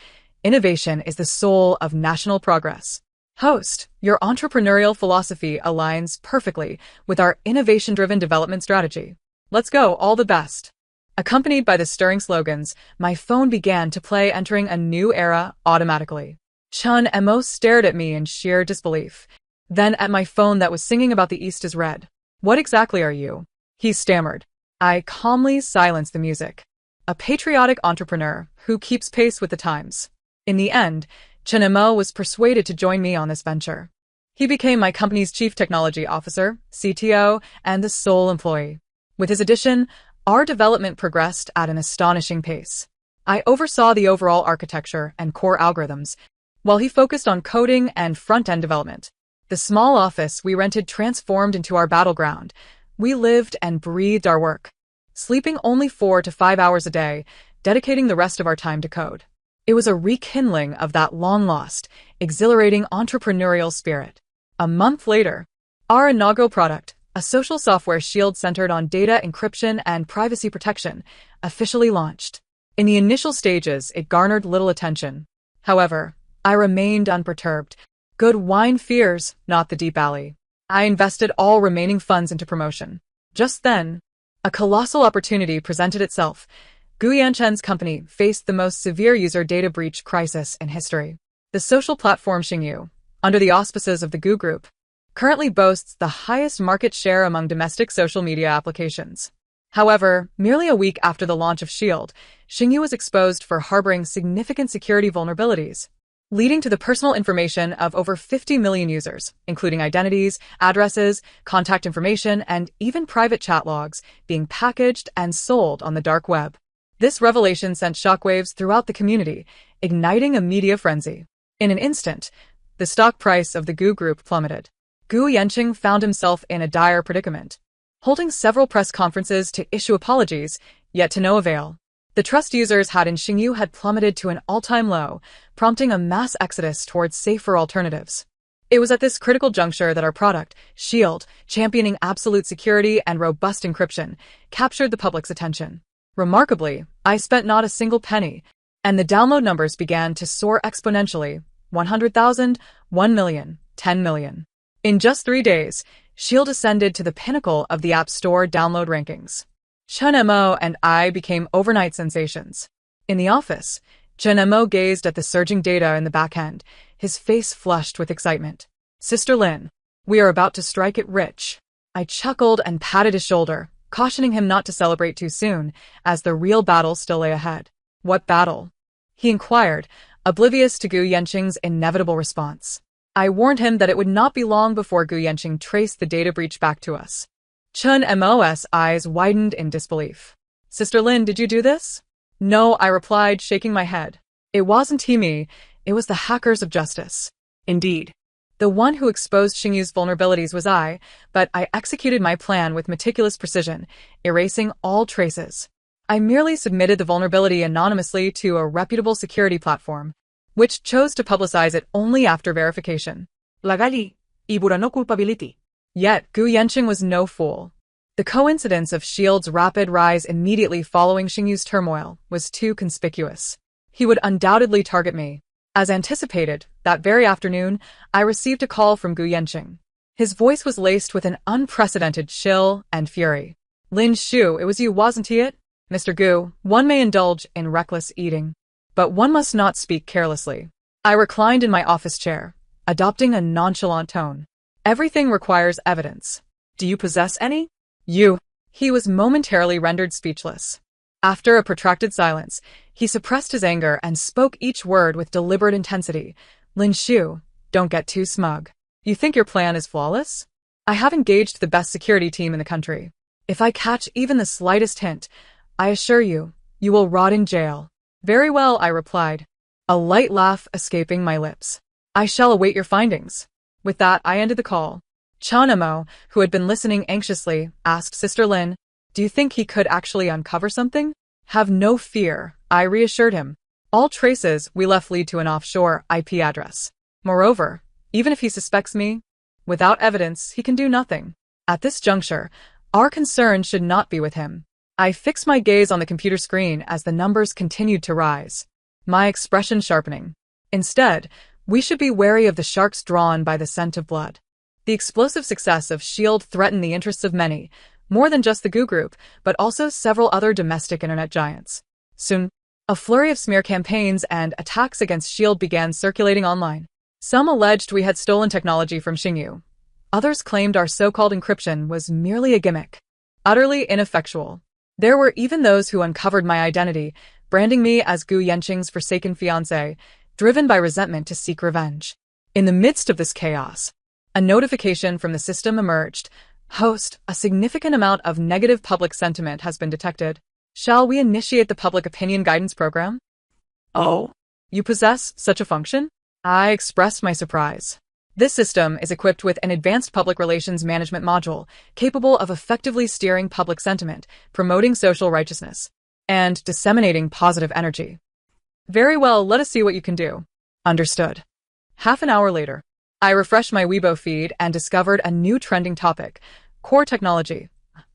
Innovation is the soul of national progress. Host, your entrepreneurial philosophy aligns perfectly with our innovation-driven development strategy. Let's go, all the best. Accompanied by the stirring slogans, my phone began to play, entering a new era automatically. Chen Mo stared at me in sheer disbelief, then at my phone that was singing about the East is red. "What exactly are you?" he stammered. I calmly silenced the music. "A patriotic entrepreneur who keeps pace with the times." In the end, Chen Mo was persuaded to join me on this venture. He became my company's chief technology officer, CTO, and the sole employee. With his addition, our development progressed at an astonishing pace. I oversaw the overall architecture and core algorithms, while he focused on coding and front-end development. The small office we rented transformed into our battleground. We lived and breathed our work, sleeping only 4 to 5 hours a day, dedicating the rest of our time to code. It was a rekindling of that long-lost, exhilarating entrepreneurial spirit. A month later, our inaugural product, a social software shield centered on data encryption and privacy protection, officially launched. In the initial stages, it garnered little attention. However, I remained unperturbed. Good wine fears, not the deep alley. I invested all remaining funds into promotion. Just then, a colossal opportunity presented itself. Gu Yanchen's company faced the most severe user data breach crisis in history. The social platform Xingyu, under the auspices of the Gu Group, currently boasts the highest market share among domestic social media applications. However, merely a week after the launch of Shield, Xingyu was exposed for harboring significant security vulnerabilities, leading to the personal information of over 50 million users, including identities, addresses, contact information, and even private chat logs, being packaged and sold on the dark web. This revelation sent shockwaves throughout the community, igniting a media frenzy. In an instant, the stock price of the Gu Group plummeted. Gu Yanqing found himself in a dire predicament, holding several press conferences to issue apologies, yet to no avail. The trust users had in Xingyu had plummeted to an all-time low, prompting a mass exodus towards safer alternatives. It was at this critical juncture that our product, Shield, championing absolute security and robust encryption, captured the public's attention. Remarkably, I spent not a single penny, and the download numbers began to soar exponentially: 100,000, 1 million, 10 million. In just 3 days, Shield ascended to the pinnacle of the App Store download rankings. Chun Mo and I became overnight sensations. In the office, Chun Mo gazed at the surging data in the back end, his face flushed with excitement. Sister Lin, we are about to strike it rich. I chuckled and patted his shoulder, cautioning him not to celebrate too soon, as the real battle still lay ahead. What battle? He inquired, oblivious to Gu Yanqing's inevitable response. I warned him that it would not be long before Gu Yanqing traced the data breach back to us. Chun Mo's eyes widened in disbelief. Sister Lin, did you do this? No, I replied, shaking my head. It wasn't me, it was the hackers of justice. Indeed. The one who exposed Xingyu's vulnerabilities was I, but I executed my plan with meticulous precision, erasing all traces. I merely submitted the vulnerability anonymously to a reputable security platform, which chose to publicize it only after verification. Legali, ibura no culpability. Yet, Gu Yanqing was no fool. The coincidence of Shield's rapid rise immediately following Xingyu's turmoil was too conspicuous. He would undoubtedly target me. As anticipated, that very afternoon, I received a call from Gu Yanqing. His voice was laced with an unprecedented chill and fury. Lin Shu, it was you, wasn't it? Mr. Gu, one may indulge in reckless eating, but one must not speak carelessly. I reclined in my office chair, adopting a nonchalant tone. Everything requires evidence. Do you possess any? You. He was momentarily rendered speechless. After a protracted silence, he suppressed his anger and spoke each word with deliberate intensity. Lin Shu, don't get too smug. You think your plan is flawless? I have engaged the best security team in the country. If I catch even the slightest hint, I assure you, you will rot in jail. Very well, I replied, a light laugh escaping my lips. I shall await your findings. With that, I ended the call. Chun Mo, who had been listening anxiously, asked Sister Lin, do you think he could actually uncover something? Have no fear, I reassured him. All traces we left lead to an offshore IP address. Moreover, even if he suspects me, without evidence, he can do nothing. At this juncture, our concern should not be with him. I fixed my gaze on the computer screen as the numbers continued to rise, my expression sharpening. Instead, we should be wary of the sharks drawn by the scent of blood. The explosive success of S.H.I.E.L.D. threatened the interests of many, more than just the Gu Group, but also several other domestic internet giants. Soon, a flurry of smear campaigns and attacks against S.H.I.E.L.D. began circulating online. Some alleged we had stolen technology from Xingyu. Others claimed our so-called encryption was merely a gimmick, utterly ineffectual. There were even those who uncovered my identity, branding me as Gu Yanqing's forsaken fiancé, driven by resentment to seek revenge. In the midst of this chaos, a notification from the system emerged. Host, a significant amount of negative public sentiment has been detected. Shall we initiate the public opinion guidance program? Oh. You possess such a function? I expressed my surprise. This system is equipped with an advanced public relations management module, capable of effectively steering public sentiment, promoting social righteousness, and disseminating positive energy. Very well, let us see what you can do. Understood. Half an hour later, I refreshed my Weibo feed and discovered a new trending topic, core technology,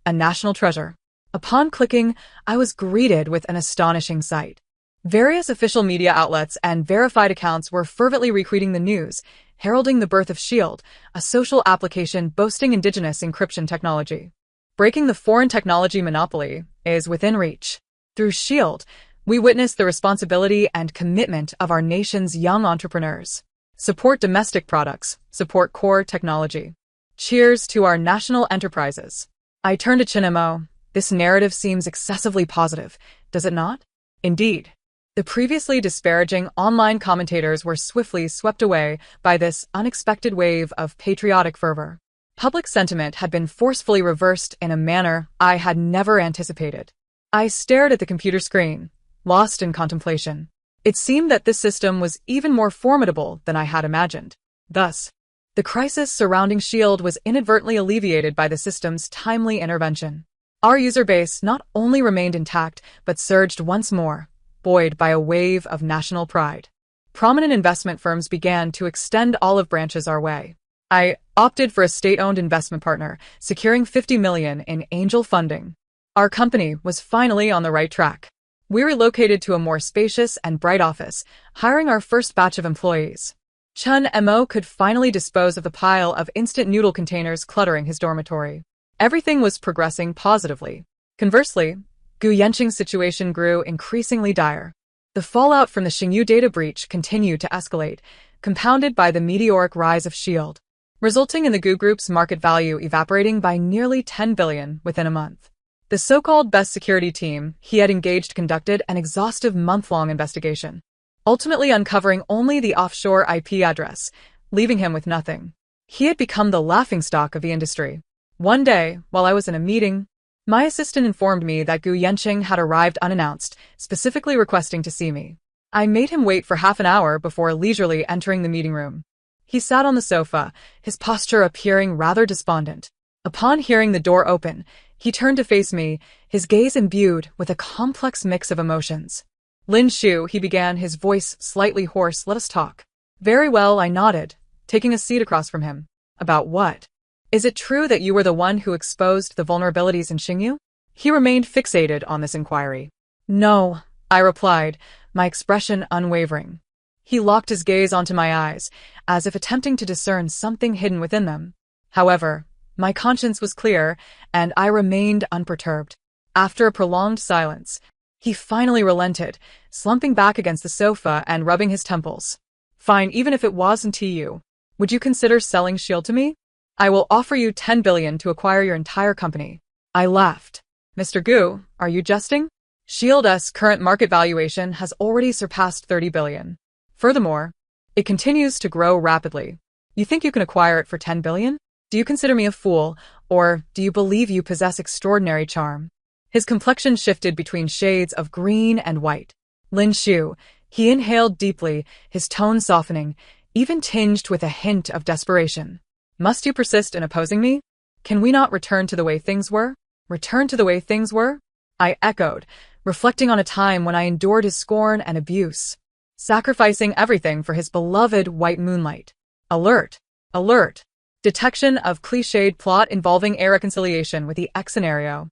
a national treasure. Upon clicking, I was greeted with an astonishing sight. Various official media outlets and verified accounts were fervently retweeting the news, heralding the birth of S.H.I.E.L.D., a social application boasting indigenous encryption technology. Breaking the foreign technology monopoly is within reach. Through S.H.I.E.L.D., we witness the responsibility and commitment of our nation's young entrepreneurs. Support domestic products, support core technology. Cheers to our national enterprises. I turned to Chun Mo. This narrative seems excessively positive, does it not? Indeed. The previously disparaging online commentators were swiftly swept away by this unexpected wave of patriotic fervor. Public sentiment had been forcefully reversed in a manner I had never anticipated. I stared at the computer screen, lost in contemplation. It seemed that this system was even more formidable than I had imagined. Thus, the crisis surrounding S.H.I.E.L.D. was inadvertently alleviated by the system's timely intervention. Our user base not only remained intact, but surged once more, buoyed by a wave of national pride. Prominent investment firms began to extend olive branches our way. I opted for a state-owned investment partner, securing $50 million in angel funding. Our company was finally on the right track. We relocated to a more spacious and bright office, hiring our first batch of employees. Chun Mo could finally dispose of the pile of instant noodle containers cluttering his dormitory. Everything was progressing positively. Conversely, Gu Yanqing's situation grew increasingly dire. The fallout from the Xingyu data breach continued to escalate, compounded by the meteoric rise of S.H.I.E.L.D., resulting in the Gu Group's market value evaporating by nearly 10 billion within a month. The so-called best security team he had engaged conducted an exhaustive month-long investigation, ultimately uncovering only the offshore IP address, leaving him with nothing. He had become the laughingstock of the industry. One day, while I was in a meeting, my assistant informed me that Gu Yanqing had arrived unannounced, specifically requesting to see me. I made him wait for half an hour before leisurely entering the meeting room. He sat on the sofa, his posture appearing rather despondent. Upon hearing the door open, he turned to face me, his gaze imbued with a complex mix of emotions. "Lin Shu," he began, his voice slightly hoarse, "let us talk." "Very well," I nodded, taking a seat across from him. "About what? Is it true that you were the one who exposed the vulnerabilities in Xingyu?" He remained fixated on this inquiry. "No," I replied, my expression unwavering. He locked his gaze onto my eyes, as if attempting to discern something hidden within them. However, my conscience was clear, and I remained unperturbed. After a prolonged silence, he finally relented, slumping back against the sofa and rubbing his temples. "Fine, even if it wasn't you. Would you consider selling S.H.I.E.L.D. to me? I will offer you 10 billion to acquire your entire company." I laughed. "Mr. Gu, are you jesting? S.H.I.E.L.D's current market valuation has already surpassed 30 billion. Furthermore, it continues to grow rapidly. You think you can acquire it for 10 billion? Do you consider me a fool, or do you believe you possess extraordinary charm?" His complexion shifted between shades of green and white. "Lin Shu," he inhaled deeply, his tone softening, even tinged with a hint of desperation. "Must you persist in opposing me? Can we not return to the way things were?" "Return to the way things were?" I echoed, reflecting on a time when I endured his scorn and abuse, sacrificing everything for his beloved white moonlight. Alert! Alert! Detection of cliched plot involving a reconciliation with the X scenario.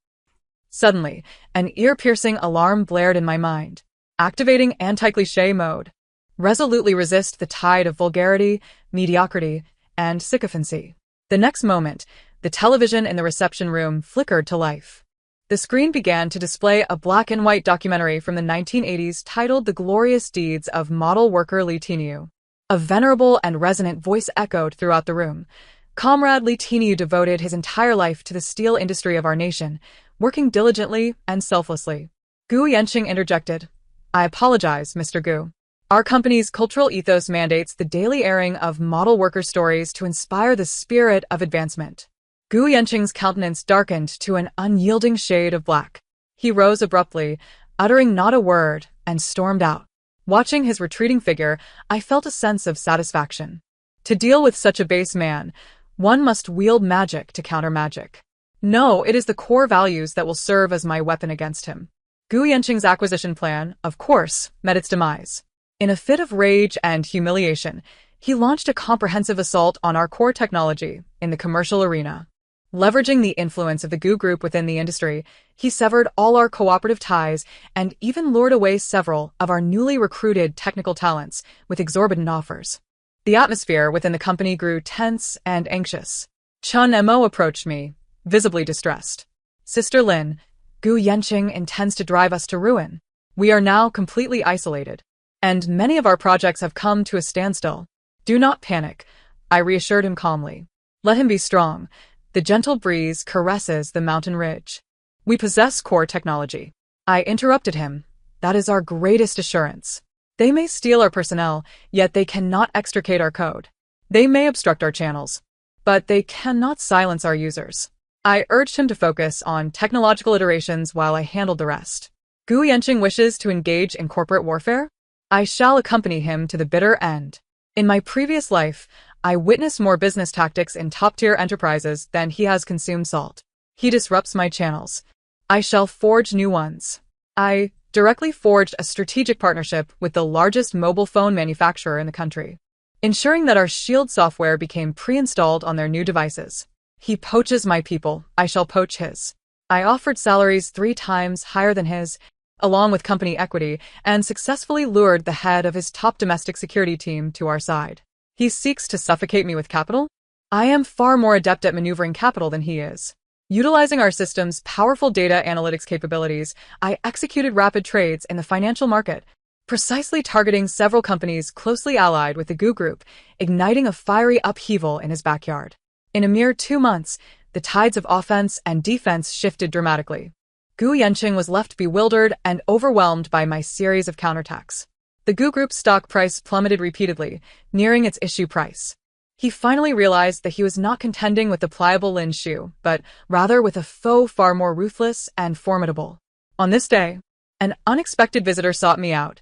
Suddenly, an ear-piercing alarm blared in my mind. Activating anti-cliché mode. Resolutely resist the tide of vulgarity, mediocrity, and sycophancy. The next moment, the television in the reception room flickered to life. The screen began to display a black-and-white documentary from the 1980s titled The Glorious Deeds of Model Worker Li Tiniu. A venerable and resonant voice echoed throughout the room. Comrade Li Tiniu devoted his entire life to the steel industry of our nation, working diligently and selflessly. Gu Yanqing interjected. "I apologize, Mr. Gu. Our company's cultural ethos mandates the daily airing of model worker stories to inspire the spirit of advancement." Gu Yanqing's countenance darkened to an unyielding shade of black. He rose abruptly, uttering not a word, and stormed out. Watching his retreating figure, I felt a sense of satisfaction. To deal with such a base man, one must wield magic to counter magic. No, it is the core values that will serve as my weapon against him. Gu Yanqing's acquisition plan, of course, met its demise. In a fit of rage and humiliation, he launched a comprehensive assault on our core technology in the commercial arena. Leveraging the influence of the Gu Group within the industry, he severed all our cooperative ties and even lured away several of our newly recruited technical talents with exorbitant offers. The atmosphere within the company grew tense and anxious. Chun Mo approached me, visibly distressed. "Sister Lin, Gu Yanqing intends to drive us to ruin. We are now completely isolated, and many of our projects have come to a standstill. Do not panic," I reassured him calmly. "Let him be strong. The gentle breeze caresses the mountain ridge. We possess core technology." I interrupted him. "That is our greatest assurance. They may steal our personnel, yet they cannot extricate our code. They may obstruct our channels, but they cannot silence our users." I urged him to focus on technological iterations while I handled the rest. "Gu Yanqing wishes to engage in corporate warfare? I shall accompany him to the bitter end. In my previous life, I witnessed more business tactics in top-tier enterprises than he has consumed salt. He disrupts my channels. I shall forge new ones." I directly forged a strategic partnership with the largest mobile phone manufacturer in the country, ensuring that our S.H.I.E.L.D. software became pre-installed on their new devices. He poaches my people, I shall poach his. I offered salaries 3 times higher than his, along with company equity, and successfully lured the head of his top domestic security team to our side. He seeks to suffocate me with capital? I am far more adept at maneuvering capital than he is. Utilizing our system's powerful data analytics capabilities, I executed rapid trades in the financial market, precisely targeting several companies closely allied with the Gu Group, igniting a fiery upheaval in his backyard. In a mere 2 months, the tides of offense and defense shifted dramatically. Gu Yanqing was left bewildered and overwhelmed by my series of counterattacks. The Gu Group's stock price plummeted repeatedly, nearing its issue price. He finally realized that he was not contending with the pliable Lin Shu, but rather with a foe far more ruthless and formidable. On this day, an unexpected visitor sought me out,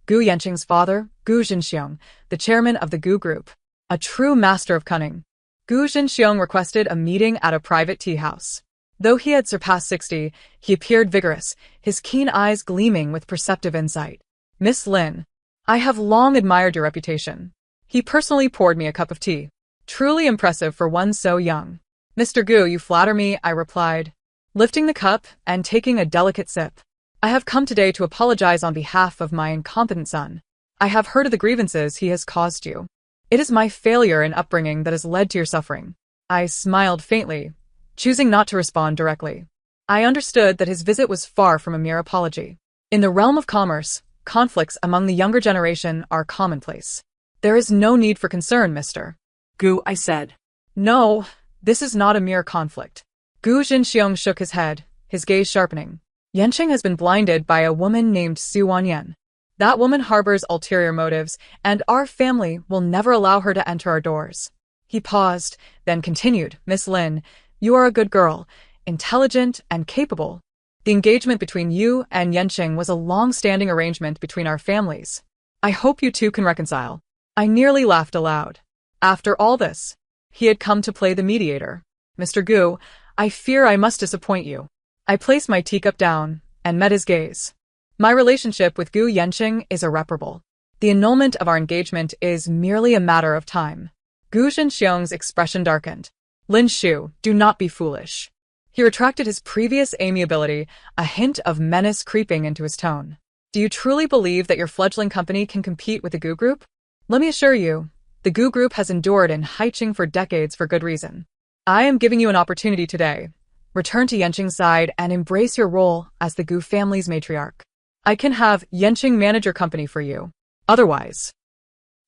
Gu Yanqing's father, Gu Zhenxiong, the chairman of the Gu Group, a true master of cunning. Gu Zhenxiong requested a meeting at a private tea house. Though he had surpassed 60, he appeared vigorous, his keen eyes gleaming with perceptive insight. Miss Lin, I have long admired your reputation. He personally poured me a cup of tea. Truly impressive for one so young. Mr. Gu, you flatter me, I replied, lifting the cup and taking a delicate sip. I have come today to apologize on behalf of my incompetent son. I have heard of the grievances he has caused you. It is my failure in upbringing that has led to your suffering. I smiled faintly, choosing not to respond directly. I understood that his visit was far from a mere apology. In the realm of commerce, conflicts among the younger generation are commonplace. There is no need for concern, Mr. Gu, I said. No, this is not a mere conflict. Gu Zhenxiong shook his head, his gaze sharpening. Yanqing has been blinded by a woman named Su Wanyan. That woman harbors ulterior motives, and our family will never allow her to enter our doors. He paused, then continued, Miss Lin, you are a good girl, intelligent and capable. The engagement between you and Yanqing was a long-standing arrangement between our families. I hope you two can reconcile. I nearly laughed aloud. After all this, he had come to play the mediator. Mr. Gu, I fear I must disappoint you. I placed my teacup down and met his gaze. My relationship with Gu Yanqing is irreparable. The annulment of our engagement is merely a matter of time. Gu Zhenxiong's expression darkened. Lin Shu, do not be foolish. He retracted his previous amiability, a hint of menace creeping into his tone. Do you truly believe that your fledgling company can compete with the Gu Group? Let me assure you, the Gu Group has endured in Haiqing for decades for good reason. I am giving you an opportunity today. Return to Yanqing's side and embrace your role as the Gu family's matriarch. I can have Yanqing manage your company for you. Otherwise.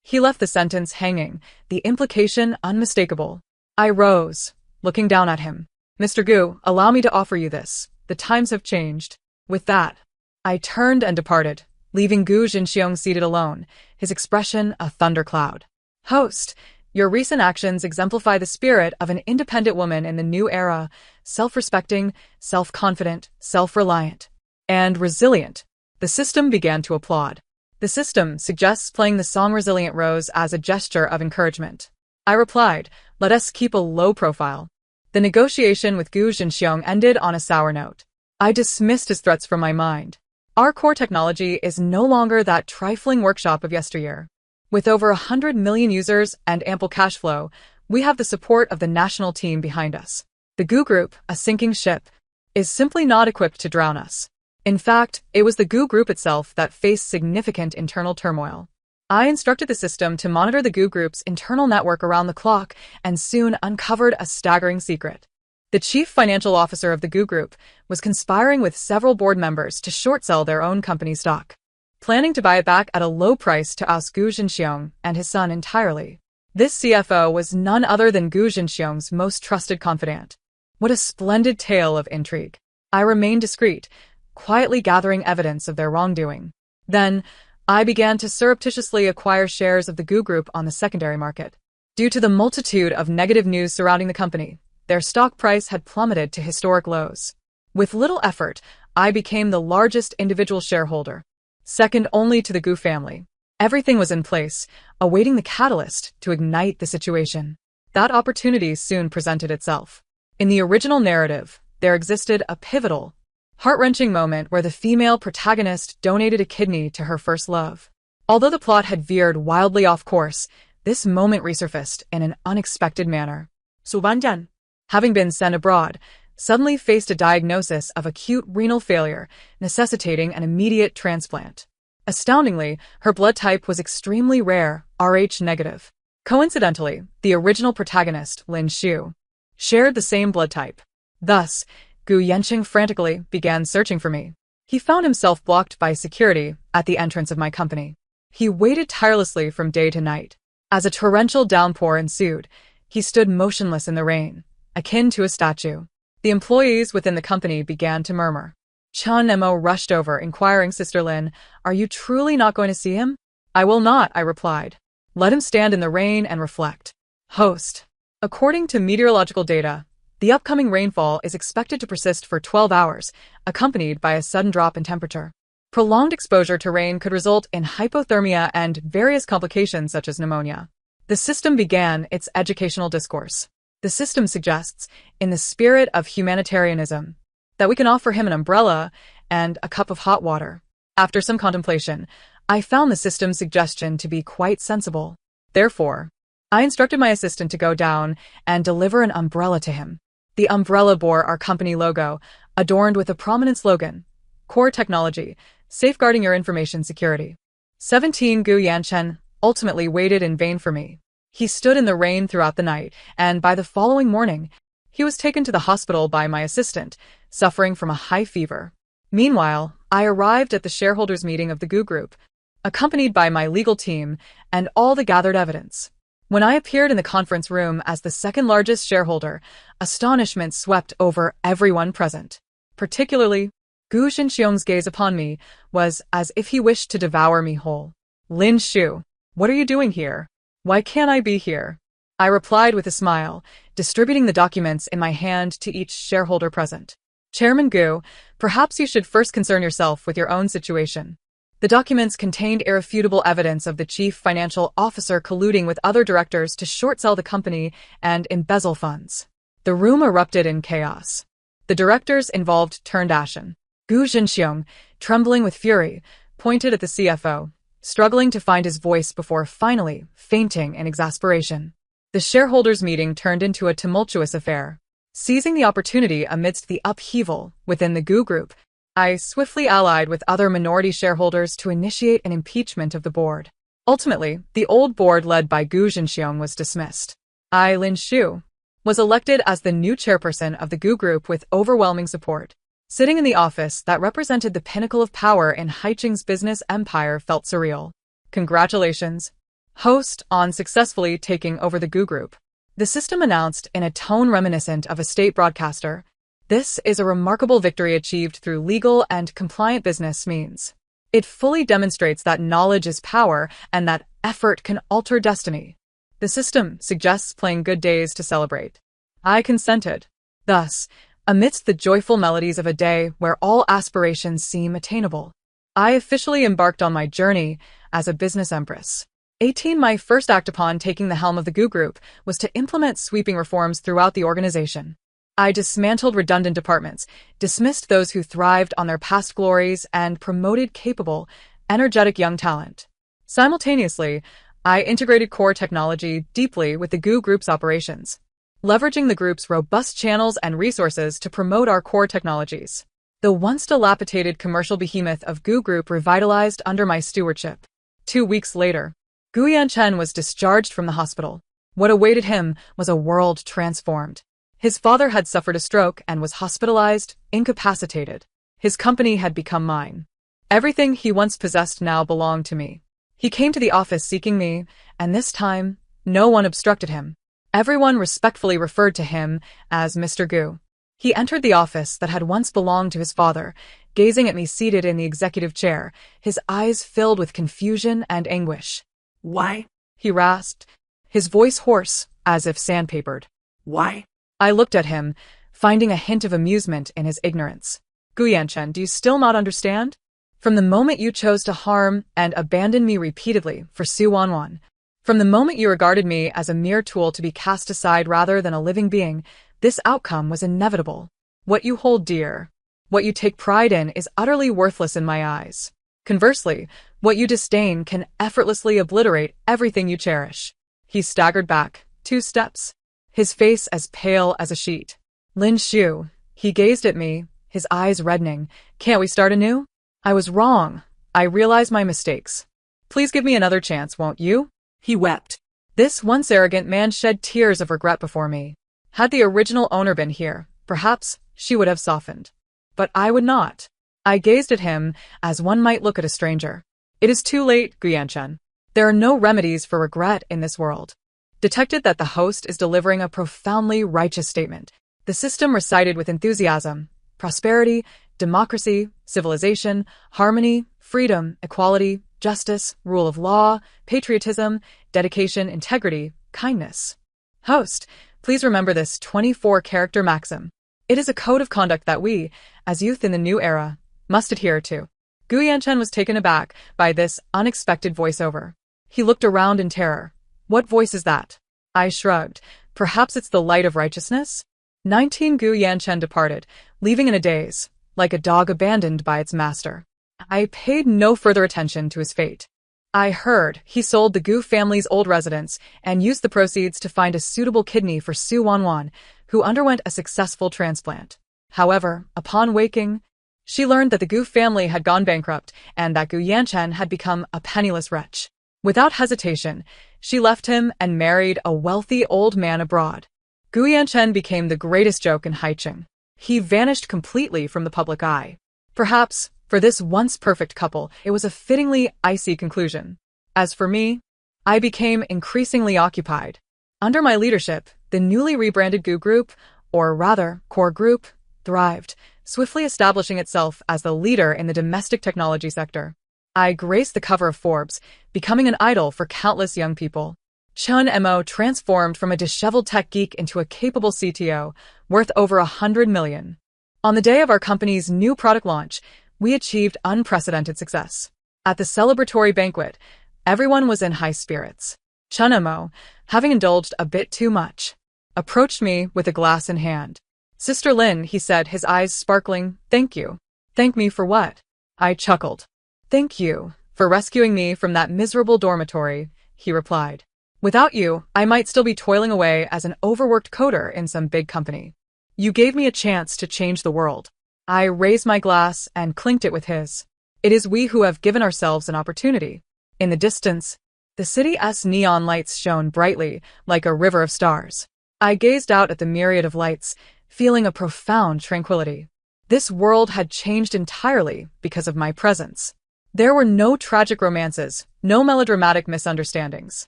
He left the sentence hanging, the implication unmistakable. I rose, looking down at him. Mr. Gu, allow me to offer you this. The times have changed. With that, I turned and departed, leaving Gu Zhenxiong seated alone, his expression a thundercloud. Host, your recent actions exemplify the spirit of an independent woman in the new era, self-respecting, self-confident, self-reliant, and resilient. The system began to applaud. The system suggests playing the song Resilient Rose as a gesture of encouragement. I replied, let us keep a low profile. The negotiation with Gu Zhenxiong ended on a sour note. I dismissed his threats from my mind. Our core technology is no longer that trifling workshop of yesteryear. With over 100 million users and ample cash flow, we have the support of the national team behind us. The Gu Group, a sinking ship, is simply not equipped to drown us. In fact, it was the Gu Group itself that faced significant internal turmoil. I instructed the system to monitor the Gu Group's internal network around the clock and soon uncovered a staggering secret. The chief financial officer of the Gu Group was conspiring with several board members to short-sell their own company stock, planning to buy it back at a low price to oust Gu Zhenxiong and his son entirely. This CFO was none other than Gu Zhenxiong's most trusted confidant. What a splendid tale of intrigue. I remained discreet, quietly gathering evidence of their wrongdoing. Then, I began to surreptitiously acquire shares of the Gu Group on the secondary market. Due to the multitude of negative news surrounding the company, their stock price had plummeted to historic lows. With little effort, I became the largest individual shareholder, second only to the Gu family. Everything was in place, awaiting the catalyst to ignite the situation. That opportunity soon presented itself. In the original narrative, there existed a pivotal, heart-wrenching moment where the female protagonist donated a kidney to her first love. Although the plot had veered wildly off course, this moment resurfaced in an unexpected manner. Su Wanyan, having been sent abroad, suddenly faced a diagnosis of acute renal failure, necessitating an immediate transplant. Astoundingly, her blood type was extremely rare, Rh negative. Coincidentally, the original protagonist, Lin Shu, shared the same blood type. Thus, Gu Yanqing frantically began searching for me. He found himself blocked by security at the entrance of my company. He waited tirelessly from day to night. As a torrential downpour ensued, he stood motionless in the rain, akin to a statue. The employees within the company began to murmur. Chan Nemo rushed over, inquiring, "Sister Lin, are you truly not going to see him?" "I will not," I replied. "Let him stand in the rain and reflect." Host. According to meteorological data, the upcoming rainfall is expected to persist for 12 hours, accompanied by a sudden drop in temperature. Prolonged exposure to rain could result in hypothermia and various complications such as pneumonia. The system began its educational discourse. The system suggests, in the spirit of humanitarianism, that we can offer him an umbrella and a cup of hot water. After some contemplation, I found the system's suggestion to be quite sensible. Therefore, I instructed my assistant to go down and deliver an umbrella to him. The umbrella bore our company logo, adorned with a prominent slogan: Core Technology, Safeguarding Your Information Security. 17 Gu Yanchen ultimately waited in vain for me. He stood in the rain throughout the night, and by the following morning, he was taken to the hospital by my assistant, suffering from a high fever. Meanwhile, I arrived at the shareholders' meeting of the Gu Group, accompanied by my legal team and all the gathered evidence. When I appeared in the conference room as the second-largest shareholder, astonishment swept over everyone present. Particularly, Gu Xinxiong's gaze upon me was as if he wished to devour me whole. "Lin Shu, what are you doing here? Why can't I be here?" I replied with a smile, distributing the documents in my hand to each shareholder present. "Chairman Gu, perhaps you should first concern yourself with your own situation." The documents contained irrefutable evidence of the chief financial officer colluding with other directors to short-sell the company and embezzle funds. The room erupted in chaos. The directors involved turned ashen. Gu Xinxiong, trembling with fury, pointed at the CFO, struggling to find his voice before finally fainting in exasperation. The shareholders' meeting turned into a tumultuous affair. Seizing the opportunity amidst the upheaval within the Gu Group, I swiftly allied with other minority shareholders to initiate an impeachment of the board. Ultimately, the old board led by Gu Xinxiong was dismissed. I, Lin Shu, was elected as the new chairperson of the Gu Group with overwhelming support. Sitting in the office that represented the pinnacle of power in Haiqing's business empire felt surreal. Congratulations, host, on successfully taking over the Gu Group. The system announced in a tone reminiscent of a state broadcaster. This is a remarkable victory achieved through legal and compliant business means. It fully demonstrates that knowledge is power and that effort can alter destiny. The system suggests playing good days to celebrate. I consented. Thus, amidst the joyful melodies of a day where all aspirations seem attainable, I officially embarked on my journey as a business empress. 18 My first act upon taking the helm of the Gu Group was to implement sweeping reforms throughout the organization. I dismantled redundant departments, dismissed those who thrived on their past glories, and promoted capable, energetic young talent. Simultaneously, I integrated core technology deeply with the Gu Group's operations, leveraging the group's robust channels and resources to promote our core technologies. The once dilapidated commercial behemoth of Gu Group revitalized under my stewardship. 2 weeks later, Gu Yanchen was discharged from the hospital. What awaited him was a world transformed. His father had suffered a stroke and was hospitalized, incapacitated. His company had become mine. Everything he once possessed now belonged to me. He came to the office seeking me, and this time, no one obstructed him. Everyone respectfully referred to him as Mr. Gu. He entered the office that had once belonged to his father, gazing at me seated in the executive chair, his eyes filled with confusion and anguish. "Why?" he rasped, his voice hoarse, as if sandpapered. "Why?" I looked at him, finding a hint of amusement in his ignorance. "Gu Yanchen, do you still not understand? From the moment you chose to harm and abandon me repeatedly for Su Wanwan, from the moment you regarded me as a mere tool to be cast aside rather than a living being, this outcome was inevitable. What you hold dear, what you take pride in, is utterly worthless in my eyes. Conversely, what you disdain can effortlessly obliterate everything you cherish." He staggered back 2 steps, his face as pale as a sheet. "Lin Shu," he gazed at me, his eyes reddening. "Can't we start anew? I was wrong. I realize my mistakes. Please give me another chance, won't you?" He wept. This once arrogant man shed tears of regret before me. Had the original owner been here, perhaps she would have softened. But I would not. I gazed at him as one might look at a stranger. It is too late, Guyanchen. There are no remedies for regret in this world. Detected that the host is delivering a profoundly righteous statement. The system recited with enthusiasm: prosperity, democracy, civilization, harmony, freedom, equality, justice, rule of law, patriotism, dedication, integrity, kindness. Host, please remember this 24-character maxim. It is a code of conduct that we, as youth in the new era, must adhere to. Gu Yanchen was taken aback by this unexpected voiceover. He looked around in terror. What voice is that? I shrugged. Perhaps it's the light of righteousness? 19 Gu Yanchen departed, leaving in a daze, like a dog abandoned by its master. I paid no further attention to his fate. I heard he sold the Gu family's old residence and used the proceeds to find a suitable kidney for Su Wanwan, who underwent a successful transplant. However, upon waking, she learned that the Gu family had gone bankrupt and that Gu Yanchen had become a penniless wretch. Without hesitation, she left him and married a wealthy old man abroad. Gu Yanchen became the greatest joke in Haicheng. He vanished completely from the public eye. Perhaps, for this once perfect couple, it was a fittingly icy conclusion. As for me, I became increasingly occupied. Under my leadership, the newly rebranded Gu Group, or rather, Core Group, thrived, swiftly establishing itself as the leader in the domestic technology sector. I graced the cover of Forbes, becoming an idol for countless young people. Chun Mo transformed from a disheveled tech geek into a capable CTO, worth over 100 million. On the day of our company's new product launch, we achieved unprecedented success. At the celebratory banquet, everyone was in high spirits. Chun Mo, having indulged a bit too much, approached me with a glass in hand. Sister Lin, he said, his eyes sparkling, thank you. Thank me for what? I chuckled. Thank you for rescuing me from that miserable dormitory, he replied. Without you, I might still be toiling away as an overworked coder in some big company. You gave me a chance to change the world. I raised my glass and clinked it with his. It is we who have given ourselves an opportunity. In the distance, the city's neon lights shone brightly, like a river of stars. I gazed out at the myriad of lights, feeling a profound tranquility. This world had changed entirely because of my presence. There were no tragic romances, no melodramatic misunderstandings.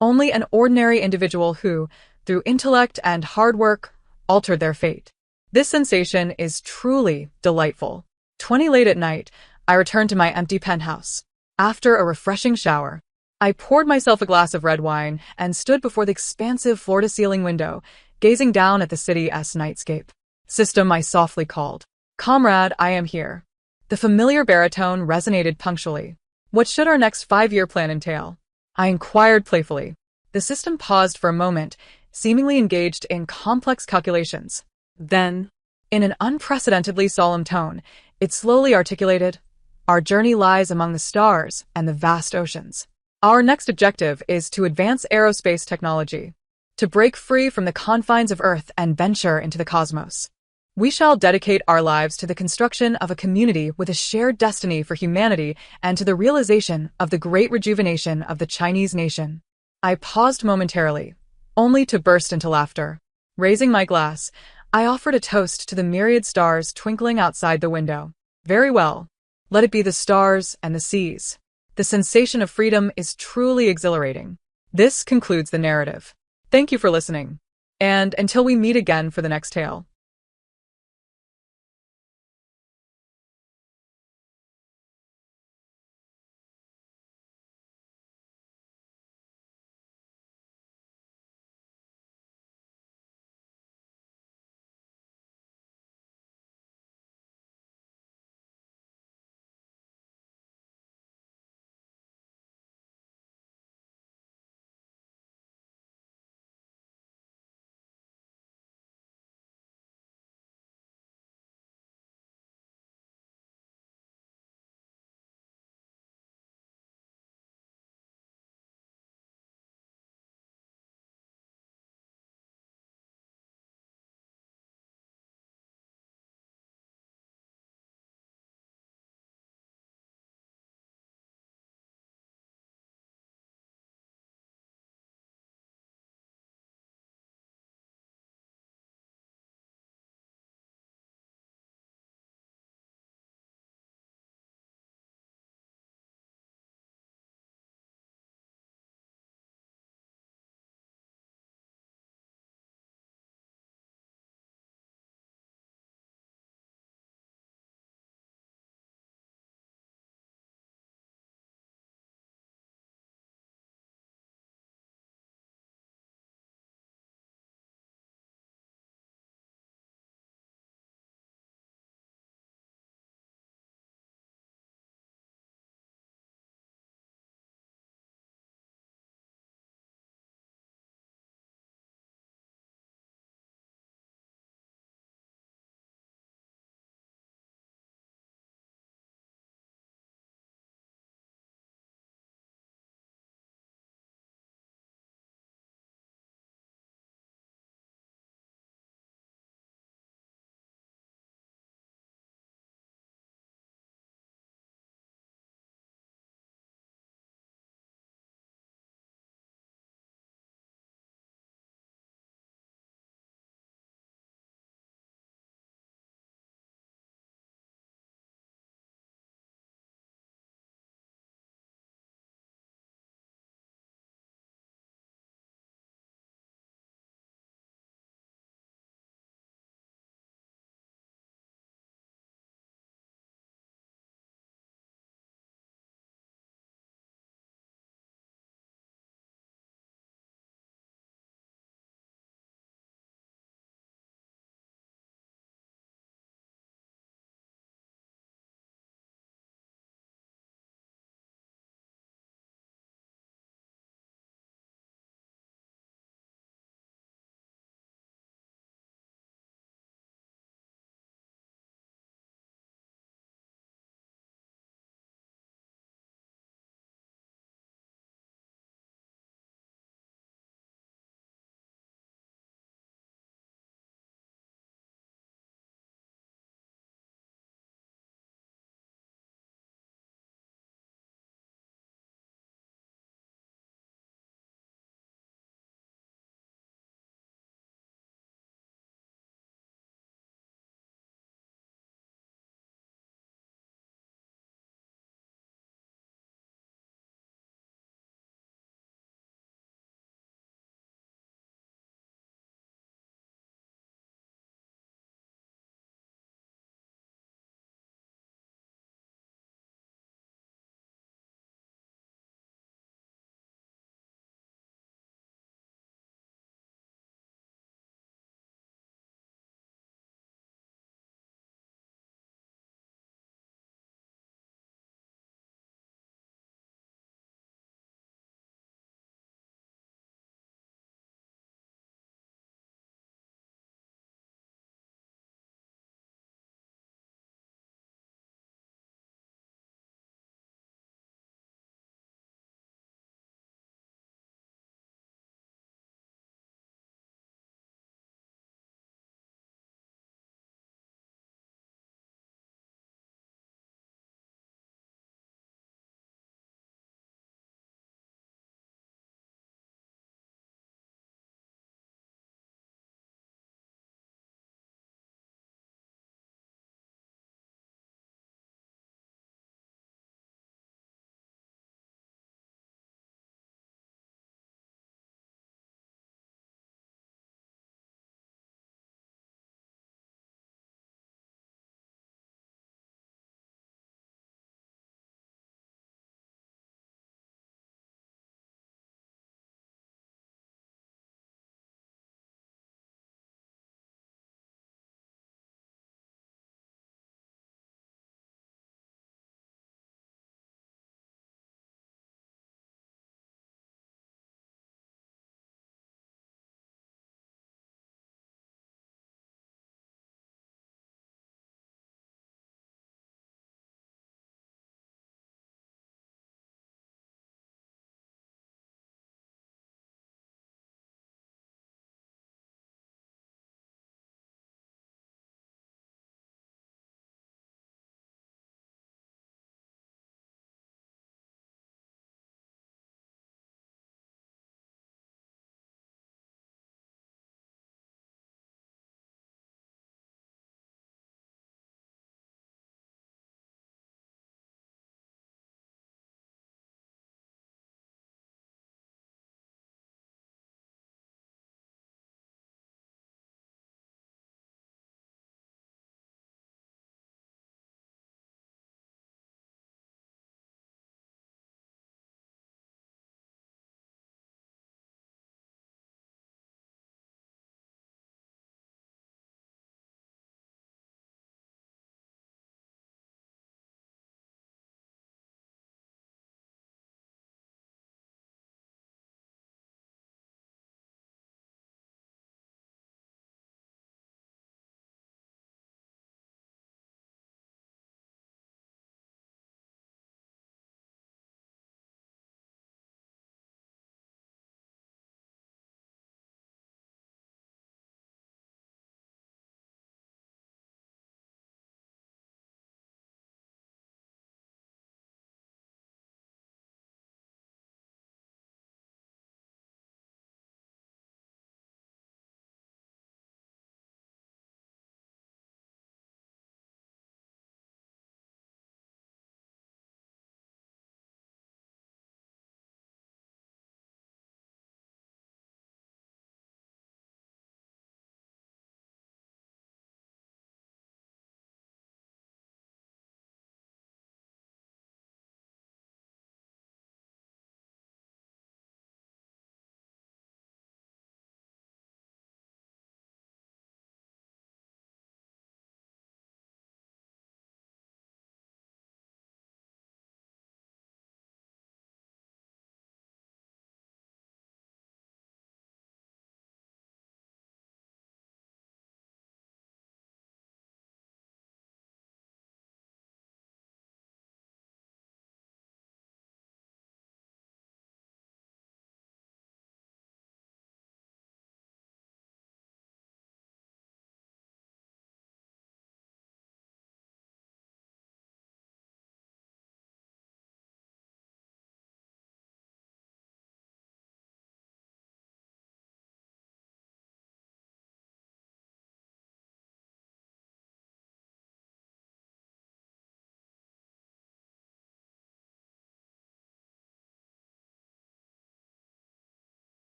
Only an ordinary individual who, through intellect and hard work, altered their fate. This sensation is truly delightful. 20 late at night, I returned to my empty penthouse. After a refreshing shower, I poured myself a glass of red wine and stood before the expansive floor-to-ceiling window, gazing down at the city's nightscape. System, I softly called. Comrade, I am here. The familiar baritone resonated punctually. What should our next 5-year plan entail? I inquired playfully. The system paused for a moment, seemingly engaged in complex calculations. Then, in an unprecedentedly solemn tone, it slowly articulated, our journey lies among the stars and the vast oceans. Our next objective is to advance aerospace technology, to break free from the confines of Earth and venture into the cosmos. We shall dedicate our lives to the construction of a community with a shared destiny for humanity and to the realization of the great rejuvenation of the Chinese nation. I paused momentarily, only to burst into laughter. Raising my glass, I offered a toast to the myriad stars twinkling outside the window. Very well. Let it be the stars and the seas. The sensation of freedom is truly exhilarating. This concludes the narrative. Thank you for listening. And until we meet again for the next tale.